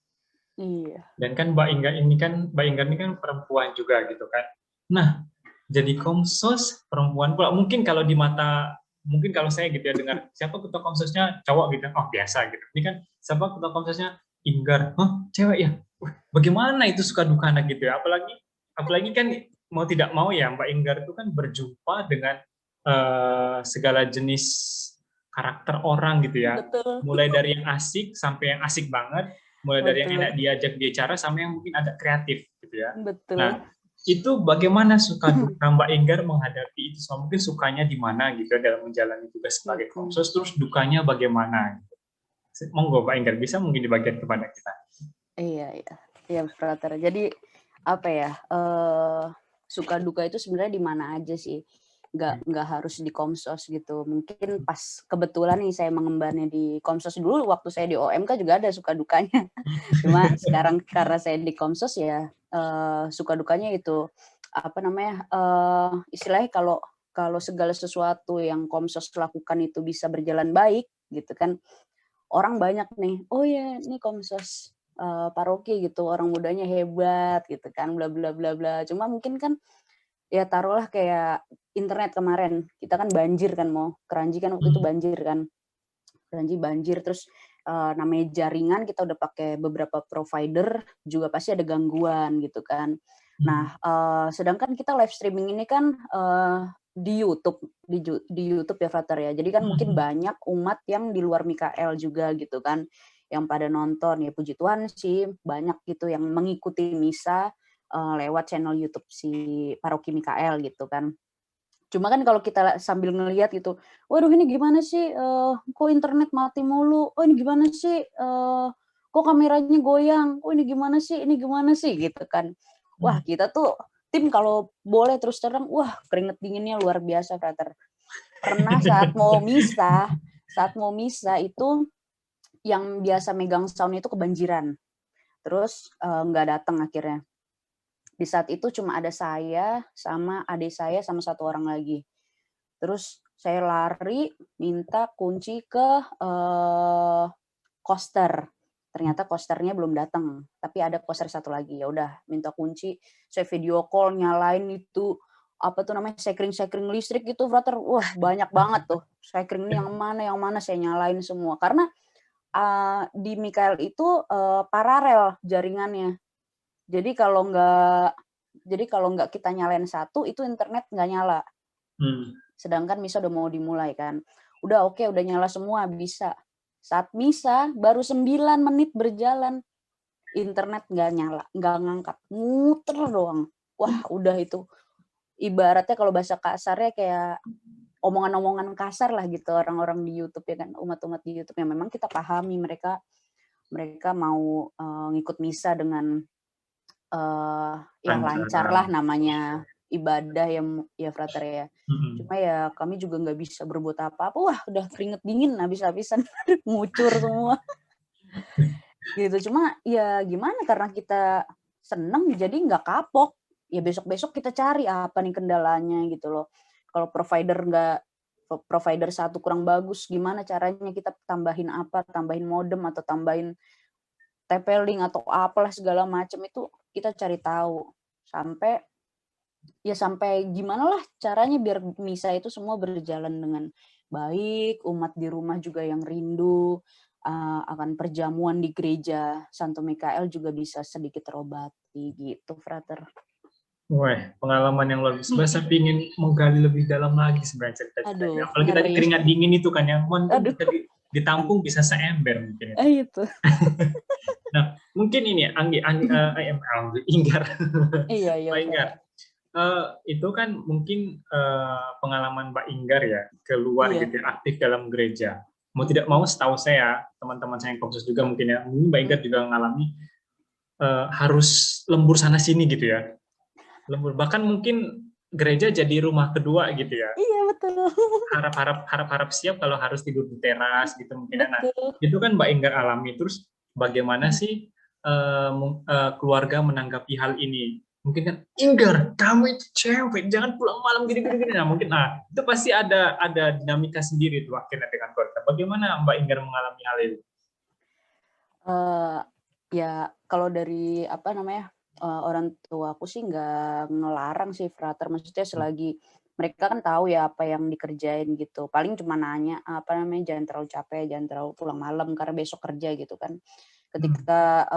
Iya. Dan kan Mbak Enggar ini kan perempuan juga gitu kan. Nah, jadi Komsos perempuan pula, mungkin kalau saya gitu ya dengar siapa ketua Komsosnya cowok gitu, oh biasa gitu. Ini kan siapa ketua Komsosnya Enggar, oh cewek ya. Bagaimana itu suka duka anak gitu ya. Apalagi kan mau tidak mau ya Mbak Enggar itu kan berjumpa dengan segala jenis karakter orang gitu ya. Betul. Mulai dari yang asik sampai yang asik banget, mulai dari yang enak diajak bicara sampai yang mungkin agak kreatif gitu ya. Betul. Nah, itu bagaimana suka duka Mbak Enggar menghadapi itu? So, mungkin sukanya di mana gitu dalam menjalani tugas sebagai Komsos, terus dukanya bagaimana? Monggo Mbak Enggar bisa mungkin dibagikan kepada kita. Iya, Frater. Jadi apa ya? Suka duka itu sebenarnya di mana aja sih? Nggak harus di Komsos gitu. Mungkin pas kebetulan nih saya mengembannya di Komsos dulu, waktu saya di OMK juga ada suka dukanya. Cuma sekarang karena saya di Komsos ya suka dukanya itu istilahnya kalau segala sesuatu yang Komsos lakukan itu bisa berjalan baik gitu kan, orang banyak nih, oh ya ini Komsos paroki gitu, orang mudanya hebat gitu kan, bla bla bla bla. Cuma mungkin kan ya taruhlah kayak internet kemarin, kita kan banjir kan, mau Keranji kan waktu itu banjir kan, Keranji banjir, terus namanya jaringan kita udah pakai beberapa provider juga pasti ada gangguan gitu kan. Nah sedangkan kita live streaming ini kan di YouTube ya Frater ya, jadi kan mungkin banyak umat yang di luar Mikael juga gitu kan yang pada nonton, ya puji Tuhan sih banyak gitu yang mengikuti misa lewat channel YouTube si Paroki Mikael gitu kan. Cuma kan kalau kita sambil ngelihat gitu, waduh ini gimana sih, kok internet mati mulu, oh ini gimana sih, kok kameranya goyang, oh ini gimana sih gitu kan. Wah kita tuh tim kalau boleh terus terang, wah keringet dinginnya luar biasa Frater. Pernah saat mau misa itu yang biasa megang sound itu kebanjiran, terus nggak datang akhirnya. Di saat itu cuma ada saya sama adik saya sama satu orang lagi. Terus saya lari minta kunci ke koster. Ternyata kosternya belum datang, tapi ada koster satu lagi. Ya udah minta kunci, saya video call nyalain itu sekring listrik gitu, Frater. Wah, banyak banget tuh. Sekring ini yang mana saya nyalain semua karena di Mikael itu paralel jaringannya. Jadi kalau nggak kita nyalain satu, itu internet nggak nyala. Sedangkan misa udah mau dimulai kan. Udah oke, udah nyala semua, bisa. Saat misa, baru 9 menit berjalan, internet nggak nyala, nggak ngangkat, muter doang. Wah, udah itu. Ibaratnya kalau bahasa kasarnya kayak omongan-omongan kasar lah gitu orang-orang di YouTube ya kan, umat-umat di YouTube yang memang kita pahami mereka mau ngikut misa dengan yang lancar lah, namanya ibadah ya Frater ya. Cuma ya kami juga nggak bisa berbuat apa-apa. Wah udah keringet dingin habis-habisan ngucur semua gitu. Cuma ya gimana, karena kita seneng jadi nggak kapok. Ya besok-besok kita cari apa nih kendalanya gitu loh. Kalau provider satu kurang bagus, gimana caranya kita tambahin modem atau tambahin TP-Link atau apalah segala macam, itu kita cari tahu sampai gimana lah caranya biar misa itu semua berjalan dengan baik, umat di rumah juga yang rindu akan perjamuan di gereja Santo Mikael juga bisa sedikit terobati gitu, Frater. Wah, pengalaman yang luar biasa. Saya ingin menggali lebih dalam lagi sebenarnya cerita-ceritanya. Aduh, Apalagi tadi ngeri. keringat dingin itu kan yang Aduh. bisa ditampung bisa seember mungkin. Itu. Nah, mungkin ini Inggar. Iya, Mbak Inggar. Itu kan mungkin pengalaman Mbak Inggar ya, keluar Iya. gitu aktif dalam gereja. Mau tidak mau setahu saya, teman-teman saya yang Kopsus juga mungkin ya, mungkin Mbak Inggar juga mengalami harus lembur sana sini gitu ya. Lembur, bahkan mungkin gereja jadi rumah kedua gitu ya. Iya, betul. Harap siap kalau harus tidur di teras gitu mungkin. Nah, Betul. itu kan Mbak Inggar alami. Terus bagaimana sih keluarga menanggapi hal ini? Mungkin kan, Inggar, kamu itu cewek, jangan pulang malam gini-gini. Nah, mungkin itu pasti ada dinamika sendiri tuh akhirnya dengan keluarga. Bagaimana Mbak Inggar mengalami hal itu? Ya, kalau dari orang tua aku sih nggak ngelarang sih, Frater. Maksudnya selagi mereka kan tahu ya apa yang dikerjain gitu. Paling cuma nanya jangan terlalu capek, jangan terlalu pulang malam karena besok kerja gitu kan. Ketika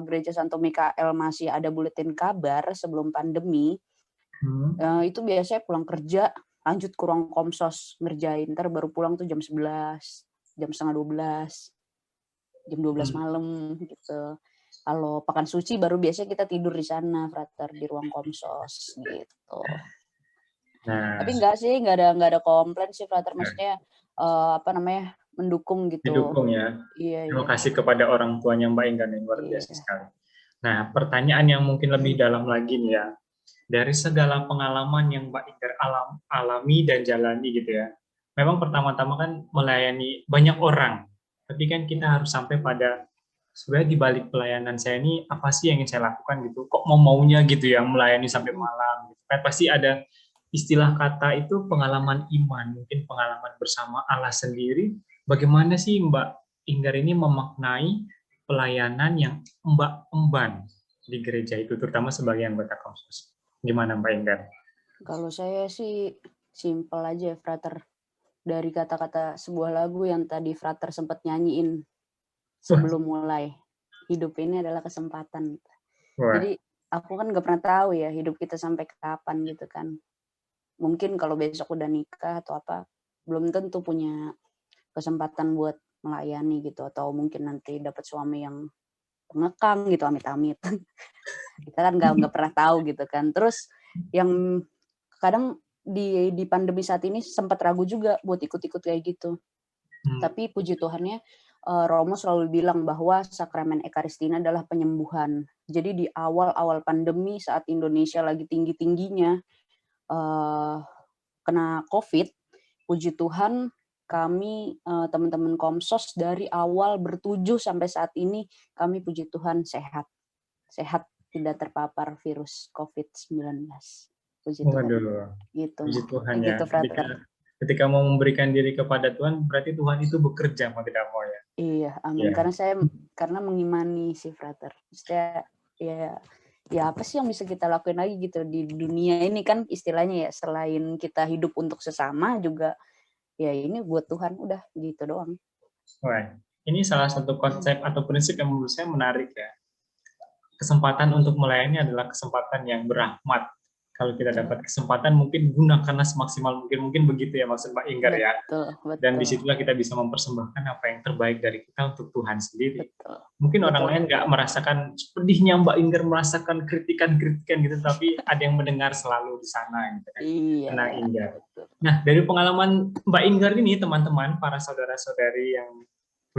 gereja Santo Mikael masih ada buletin kabar sebelum pandemi, itu biasanya pulang kerja lanjut ke ruang komsos ngerjain. Ntar baru pulang tuh jam 11, jam setengah 12, jam 12 malam gitu. Kalau pekan suci baru biasanya kita tidur di sana, Frater, di ruang komsos gitu. Nah, Tapi enggak sih, enggak ada komplain sih, Frater. Maksudnya mendukung gitu. didukung ya. Iya. Terima kasih kepada orang tuanya Mbak Inggar yang luar biasa sekali. Nah, pertanyaan yang mungkin lebih dalam lagi nih ya. Dari segala pengalaman yang Mbak Inggar alami dan jalani gitu ya. Memang pertama-tama kan melayani banyak orang. Tapi kan kita harus sampai pada sebenarnya di balik pelayanan saya ini apa sih yang ingin saya lakukan gitu. Kok maunya gitu ya melayani sampai malam gitu. Kan pasti ada istilah kata itu pengalaman iman, mungkin pengalaman bersama Allah sendiri. Bagaimana sih Mbak Inggar ini memaknai pelayanan yang Mbak emban di gereja itu, terutama sebagai anggota Kopsus? Gimana Mbak Inggar? Kalau saya sih simpel aja, Frater. Dari kata-kata sebuah lagu yang tadi Frater sempat nyanyiin sebelum mulai. Hidup ini adalah kesempatan. Jadi aku kan nggak pernah tahu ya hidup kita sampai kapan gitu kan. Mungkin kalau besok udah nikah atau apa, belum tentu punya kesempatan buat melayani gitu, atau mungkin nanti dapat suami yang pengekang gitu, amit-amit. Kita kan nggak pernah tahu gitu kan. Terus yang kadang di pandemi saat ini sempat ragu juga buat ikut-ikut kayak gitu. Tapi puji Tuhannya Romo selalu bilang bahwa sakramen Ekaristi ini adalah penyembuhan. Jadi di awal-awal pandemi saat Indonesia lagi tinggi-tingginya kena COVID, puji Tuhan kami teman-teman Komsos dari awal bertujuh sampai saat ini kami puji Tuhan sehat tidak terpapar virus COVID-19. Puji Tuhan. Gitu. Puji Tuhan ya. Gitu, ketika mau memberikan diri kepada Tuhan, berarti Tuhan itu bekerja mau tidak mau ya. Iya, amin. Yeah. Karena mengimani si Frater. Maksudnya ya apa sih yang bisa kita lakuin lagi gitu di dunia ini kan istilahnya ya, selain kita hidup untuk sesama juga ya ini buat Tuhan, udah gitu doang. Wah, ini salah satu konsep atau prinsip yang menurut saya menarik ya. Kesempatan untuk melayani adalah kesempatan yang berahmat. Kalau kita dapat kesempatan mungkin gunakanlah semaksimal mungkin begitu ya maksud Mbak Inggar ya. Betul. Dan disitulah kita bisa mempersembahkan apa yang terbaik dari kita untuk Tuhan sendiri. Betul. Mungkin orang lain nggak merasakan pedihnya Mbak Inggar, merasakan kritikan-kritikan gitu, tapi ada yang mendengar selalu di sana gitu kan. Iya. Tenang Inggar. Nah, dari pengalaman Mbak Inggar ini teman-teman, para saudara-saudari yang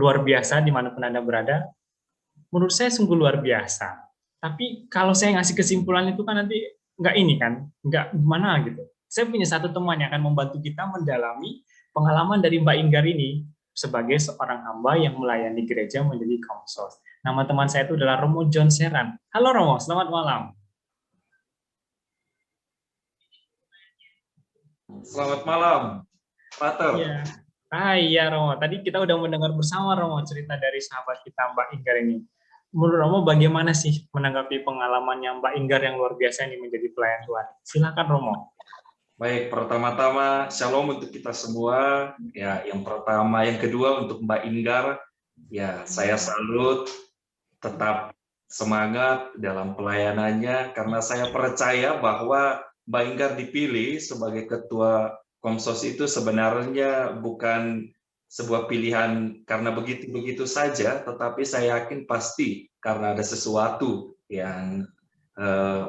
luar biasa dimanapun Anda berada, menurut saya sungguh luar biasa. Tapi kalau saya ngasih kesimpulan itu kan nanti nggak gimana gitu. Saya punya satu teman yang akan membantu kita mendalami pengalaman dari Mbak Inggar ini sebagai seorang hamba yang melayani gereja menjadi Komsos. Nama teman saya itu adalah Romo John Seran. Halo Romo, selamat malam. Selamat malam, Pater. Iya Romo, tadi kita udah mendengar bersama Romo cerita dari sahabat kita Mbak Inggar ini. Menurut Romo bagaimana sih menanggapi pengalamannya Mbak Inggar yang luar biasa ini menjadi pelayan Tuhan? Silakan Romo. Baik, pertama-tama shalom untuk kita semua. Ya, yang pertama, yang kedua untuk Mbak Inggar Ya, saya salut, tetap semangat dalam pelayanannya karena saya percaya bahwa Mbak Inggar dipilih sebagai ketua Komsos itu sebenarnya bukan sebuah pilihan karena begitu-begitu saja, tetapi saya yakin pasti karena ada sesuatu yang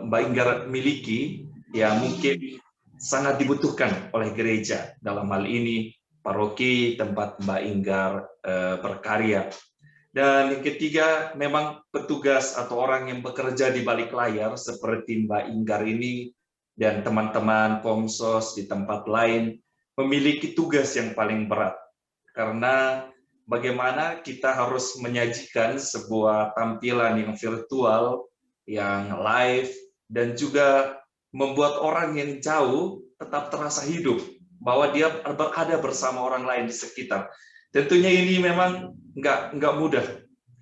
Mbak Inggar miliki yang mungkin sangat dibutuhkan oleh gereja, dalam hal ini paroki tempat Mbak Inggar berkarya. Dan yang ketiga, memang petugas atau orang yang bekerja di balik layar seperti Mbak Inggar ini dan teman-teman Komsos di tempat lain memiliki tugas yang paling berat. Karena bagaimana kita harus menyajikan sebuah tampilan yang virtual, yang live, dan juga membuat orang yang jauh tetap terasa hidup, bahwa dia berada bersama orang lain di sekitar. Tentunya ini memang nggak mudah.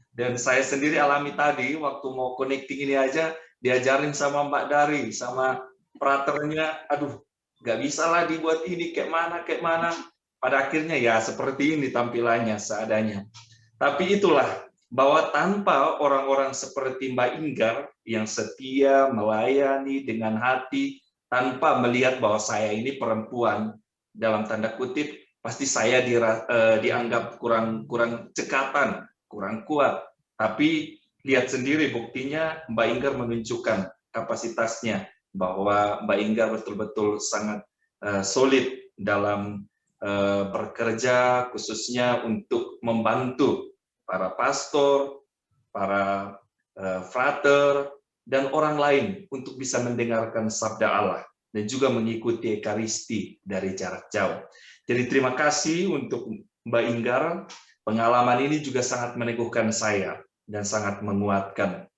Dan saya sendiri alami tadi, waktu mau connecting ini aja, diajarin sama Mbak Dari, sama praternya, aduh, nggak bisa lah dibuat ini, kayak mana. Pada akhirnya ya seperti ini tampilannya seadanya. Tapi itulah, bahwa tanpa orang-orang seperti Mbak Inggar, yang setia, melayani dengan hati, tanpa melihat bahwa saya ini perempuan, dalam tanda kutip, pasti saya dianggap kurang cekatan, kurang kuat. Tapi lihat sendiri buktinya Mbak Inggar menunjukkan kapasitasnya, bahwa Mbak Inggar betul-betul sangat solid dalam bekerja, khususnya untuk membantu para pastor, para frater, dan orang lain untuk bisa mendengarkan sabda Allah dan juga mengikuti Ekaristi dari jarak jauh. Jadi terima kasih untuk Mbak Inggar, pengalaman ini juga sangat meneguhkan saya dan sangat menguatkan.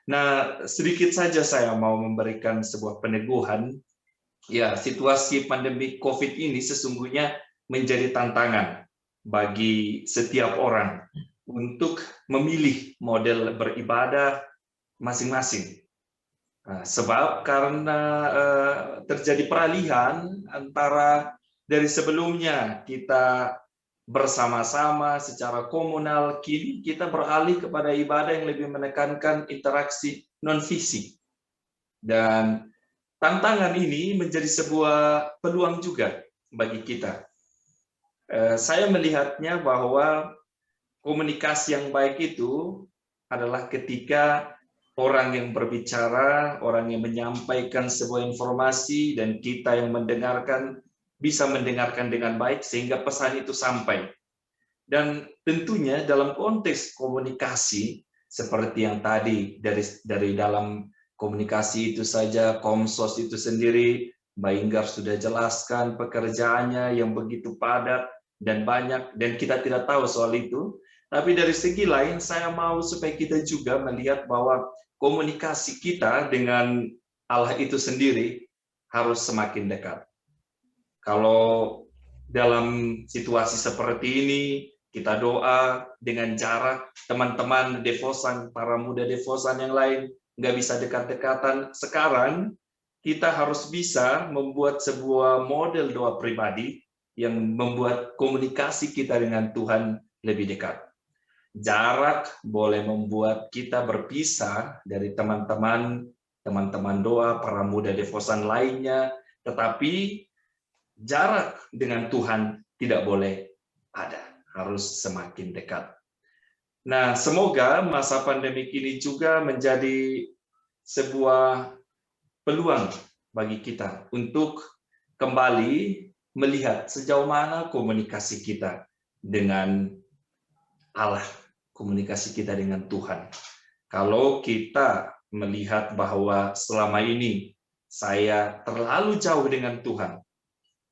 Nah, sedikit saja saya mau memberikan sebuah peneguhan. Ya, situasi pandemi COVID ini sesungguhnya menjadi tantangan bagi setiap orang untuk memilih model beribadah masing-masing. Nah, sebab karena terjadi peralihan antara dari sebelumnya kita bersama-sama secara komunal, kini kita beralih kepada ibadah yang lebih menekankan interaksi non-fisik. Dan tantangan ini menjadi sebuah peluang juga bagi kita. Saya melihatnya bahwa komunikasi yang baik itu adalah ketika orang yang berbicara, orang yang menyampaikan sebuah informasi, dan kita yang mendengarkan bisa mendengarkan dengan baik sehingga pesan itu sampai. Dan tentunya dalam konteks komunikasi seperti yang tadi dari dalam komunikasi itu saja, Komsos itu sendiri, Mbak Inggar sudah jelaskan pekerjaannya yang begitu padat dan banyak, dan kita tidak tahu soal itu. Tapi dari segi lain, saya mau supaya kita juga melihat bahwa komunikasi kita dengan Allah itu sendiri harus semakin dekat. Kalau dalam situasi seperti ini, kita doa dengan jarak, teman-teman devosan, para muda devosan yang lain, nggak bisa dekat-dekatan. Sekarang, kita harus bisa membuat sebuah model doa pribadi yang membuat komunikasi kita dengan Tuhan lebih dekat. Jarak boleh membuat kita berpisah dari teman-teman doa, para muda devosan lainnya, tetapi jarak dengan Tuhan tidak boleh ada, harus semakin dekat. Nah, semoga masa pandemi ini juga menjadi sebuah peluang bagi kita untuk kembali melihat sejauh mana komunikasi kita dengan Allah, komunikasi kita dengan Tuhan. Kalau kita melihat bahwa selama ini saya terlalu jauh dengan Tuhan,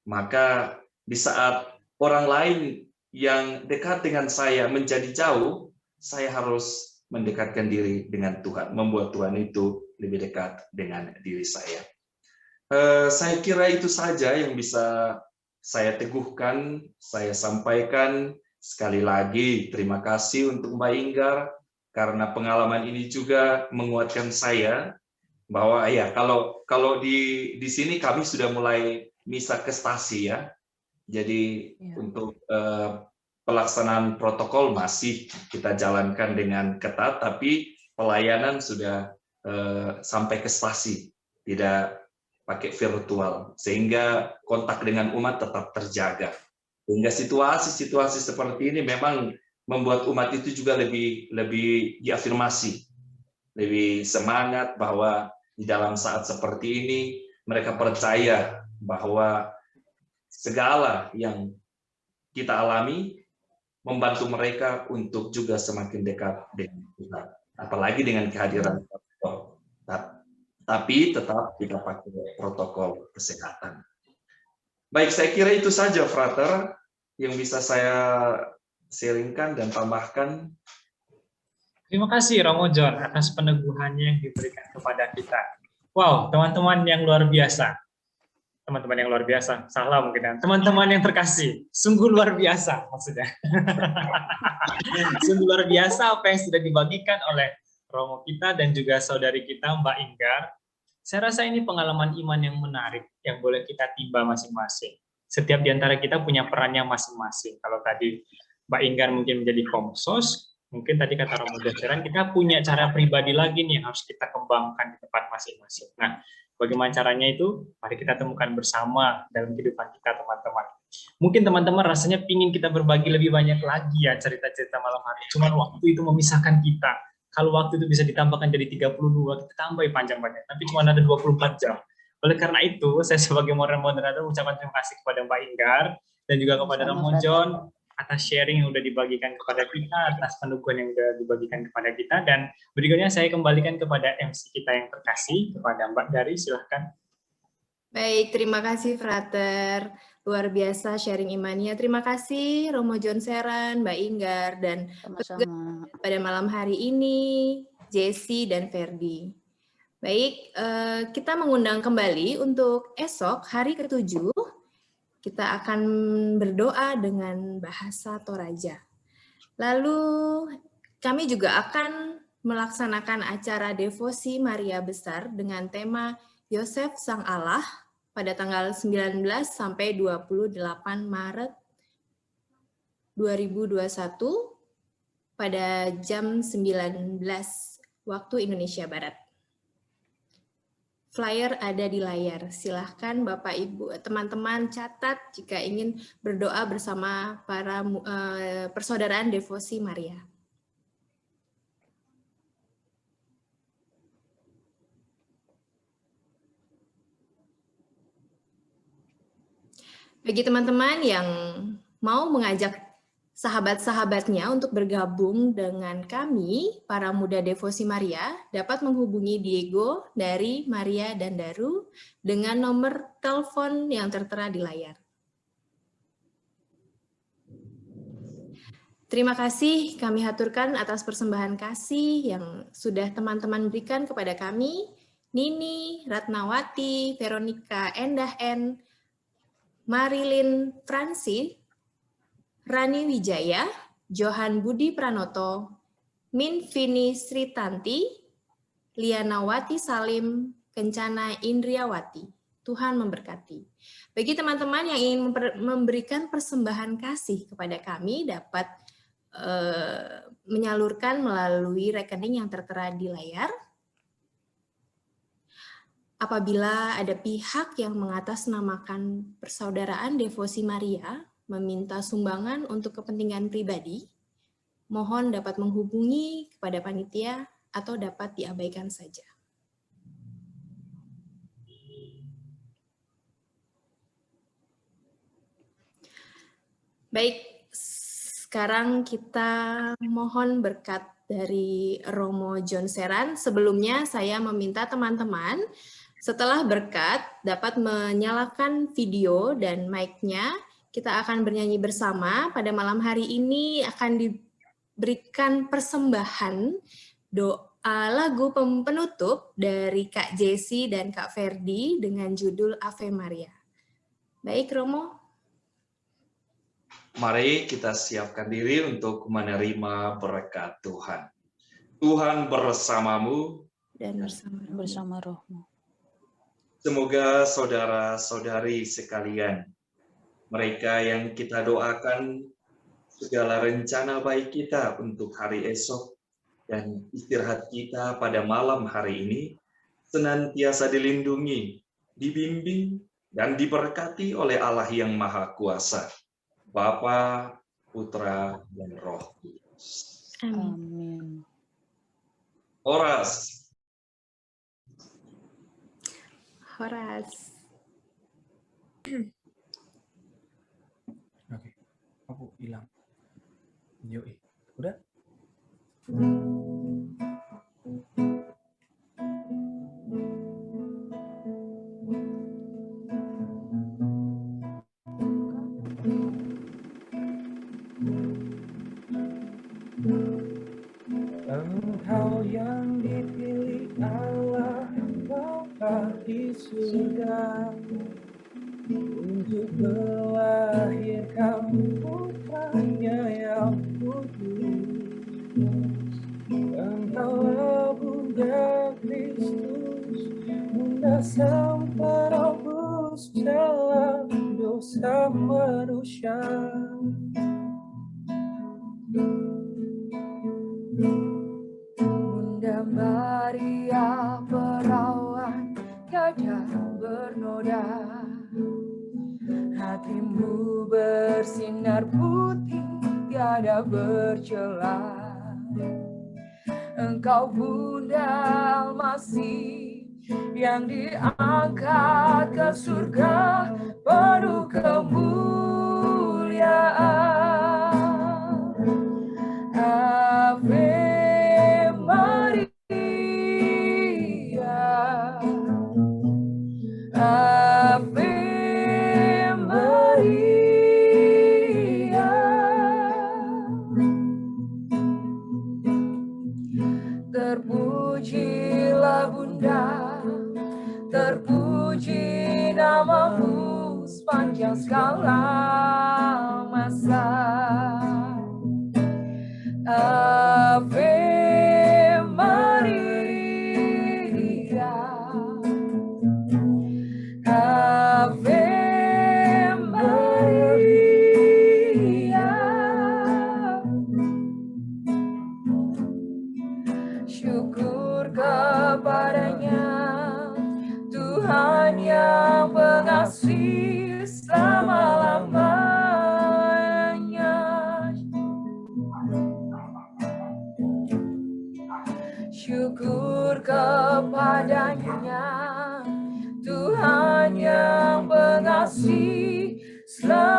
maka di saat orang lain yang dekat dengan saya menjadi jauh, saya harus mendekatkan diri dengan Tuhan, membuat Tuhan itu lebih dekat dengan diri saya. Saya kira itu saja yang bisa saya teguhkan, saya sampaikan. Sekali lagi, terima kasih untuk Mbak Inggar, karena pengalaman ini juga menguatkan saya, bahwa ya kalau di sini kami sudah mulai misa kestasi ya. Jadi untuk pelaksanaan protokol masih kita jalankan dengan ketat, tapi pelayanan sudah sampai ke stasi, tidak pakai virtual, sehingga kontak dengan umat tetap terjaga. Sehingga situasi-situasi seperti ini memang membuat umat itu juga lebih diafirmasi, lebih semangat bahwa di dalam saat seperti ini mereka percaya bahwa segala yang kita alami membantu mereka untuk juga semakin dekat dengan Tuhan, apalagi dengan kehadiran protokol. Tapi tetap kita pakai protokol kesehatan. Baik, saya kira itu saja, Frater, yang bisa saya sharingkan dan tambahkan. Terima kasih Romo John atas peneguhannya yang diberikan kepada kita. Wow, teman-teman yang luar biasa. Teman-teman yang luar biasa, salah mungkin ya. Teman-teman yang terkasih, sungguh luar biasa maksudnya. Sungguh luar biasa apa yang sudah dibagikan oleh Romo kita dan juga saudari kita Mbak Inggar. Saya rasa ini pengalaman iman yang menarik yang boleh kita timba masing-masing. Setiap di antara kita punya perannya masing-masing. Kalau tadi Mbak Inggar mungkin menjadi komsos, mungkin tadi kata Romo John, kita punya cara pribadi lagi nih yang harus kita kembangkan di tempat masing-masing. Nah, bagaimana caranya itu? Mari kita temukan bersama dalam kehidupan kita, teman-teman. Mungkin teman-teman rasanya ingin kita berbagi lebih banyak lagi ya cerita-cerita malam hari. Cuman waktu itu memisahkan kita. Kalau waktu itu bisa ditambahkan jadi 32, kita tambah panjang-panjang. Tapi cuma ada 24 jam. Oleh karena itu, saya sebagai moderator mengucapkan terima kasih kepada Mbak Inggar dan juga kepada Romo John atas sharing yang sudah dibagikan kepada kita, atas peneguhan yang sudah dibagikan kepada kita. Dan berikutnya saya kembalikan kepada MC kita yang terkasih, kepada Mbak Dari, silahkan. Baik, terima kasih Frater. Luar biasa sharing imannya. Terima kasih Romo John Seran, Mbak Inggar, dan Sama-sama. pada malam hari ini, Jesse dan Ferdi. Baik, kita mengundang kembali untuk esok, hari ke-7, kita akan berdoa dengan bahasa Toraja. Lalu kami juga akan melaksanakan acara devosi Maria Besar dengan tema Yosef Sang Allah pada tanggal 19 sampai 28 Maret 2021 pada jam 19 waktu Indonesia Barat. Flyer ada di layar. Silahkan Bapak Ibu, teman-teman catat jika ingin berdoa bersama para persaudaraan devosi Maria. Bagi teman-teman yang mau mengajak sahabat-sahabatnya untuk bergabung dengan kami, para muda devosi Maria, dapat menghubungi Diego dari Maria dan Daru dengan nomor telepon yang tertera di layar. Terima kasih kami haturkan atas persembahan kasih yang sudah teman-teman berikan kepada kami, Nini, Ratnawati, Veronica, Endah N, Marilyn Fransi, Rani Wijaya, Johan Budi Pranoto, Min Vini Sritanti, Lianawati Salim, Kencana Indriawati. Tuhan memberkati. Bagi teman-teman yang ingin memberikan persembahan kasih kepada kami, dapat menyalurkan melalui rekening yang tertera di layar. Apabila ada pihak yang mengatasnamakan Persaudaraan Devosi Maria meminta sumbangan untuk kepentingan pribadi, mohon dapat menghubungi kepada panitia atau dapat diabaikan saja. Baik, sekarang kita mohon berkat dari Romo John Seran. Sebelumnya saya meminta teman-teman setelah berkat dapat menyalakan video dan mic-nya. Kita akan bernyanyi bersama. Pada malam hari ini akan diberikan persembahan doa lagu penutup dari Kak Jessie dan Kak Ferdi dengan judul Ave Maria. Baik, Romo. Mari kita siapkan diri untuk menerima berkat Tuhan. Tuhan bersamamu Dan bersama rohmu. Semoga saudara-saudari sekalian, mereka yang kita doakan segala rencana baik kita untuk hari esok dan istirahat kita pada malam hari ini senantiasa dilindungi, dibimbing, dan diberkati oleh Allah yang Maha Kuasa, Bapa, Putra, dan Roh Kudus. Amin. Horas. Horas. Oke, aku hilang. Yuk, udah? Engkau yang dipilih Allah Bapa di surga untuk melahirkan putranya yang kudus. Engkaulah Bunda Kristus, Bunda Sang Penebus segala dosa manusia. Bunda Maria perawan tiada bernoda, hatimu bersinar putih tiada bercela. Engkau Bunda Almasih yang diangkat ke surga penuh kemuliaan. Ave Maria, Ave Maria. Terpujilah Bunda, terpuji namamu sepanjang segala masa. Ave Maria, Ave Maria. Syukur kepadanya, Tuhan yang pengasih selama-lamanya. Syukur kepadanya, Tuhan yang pengasih selama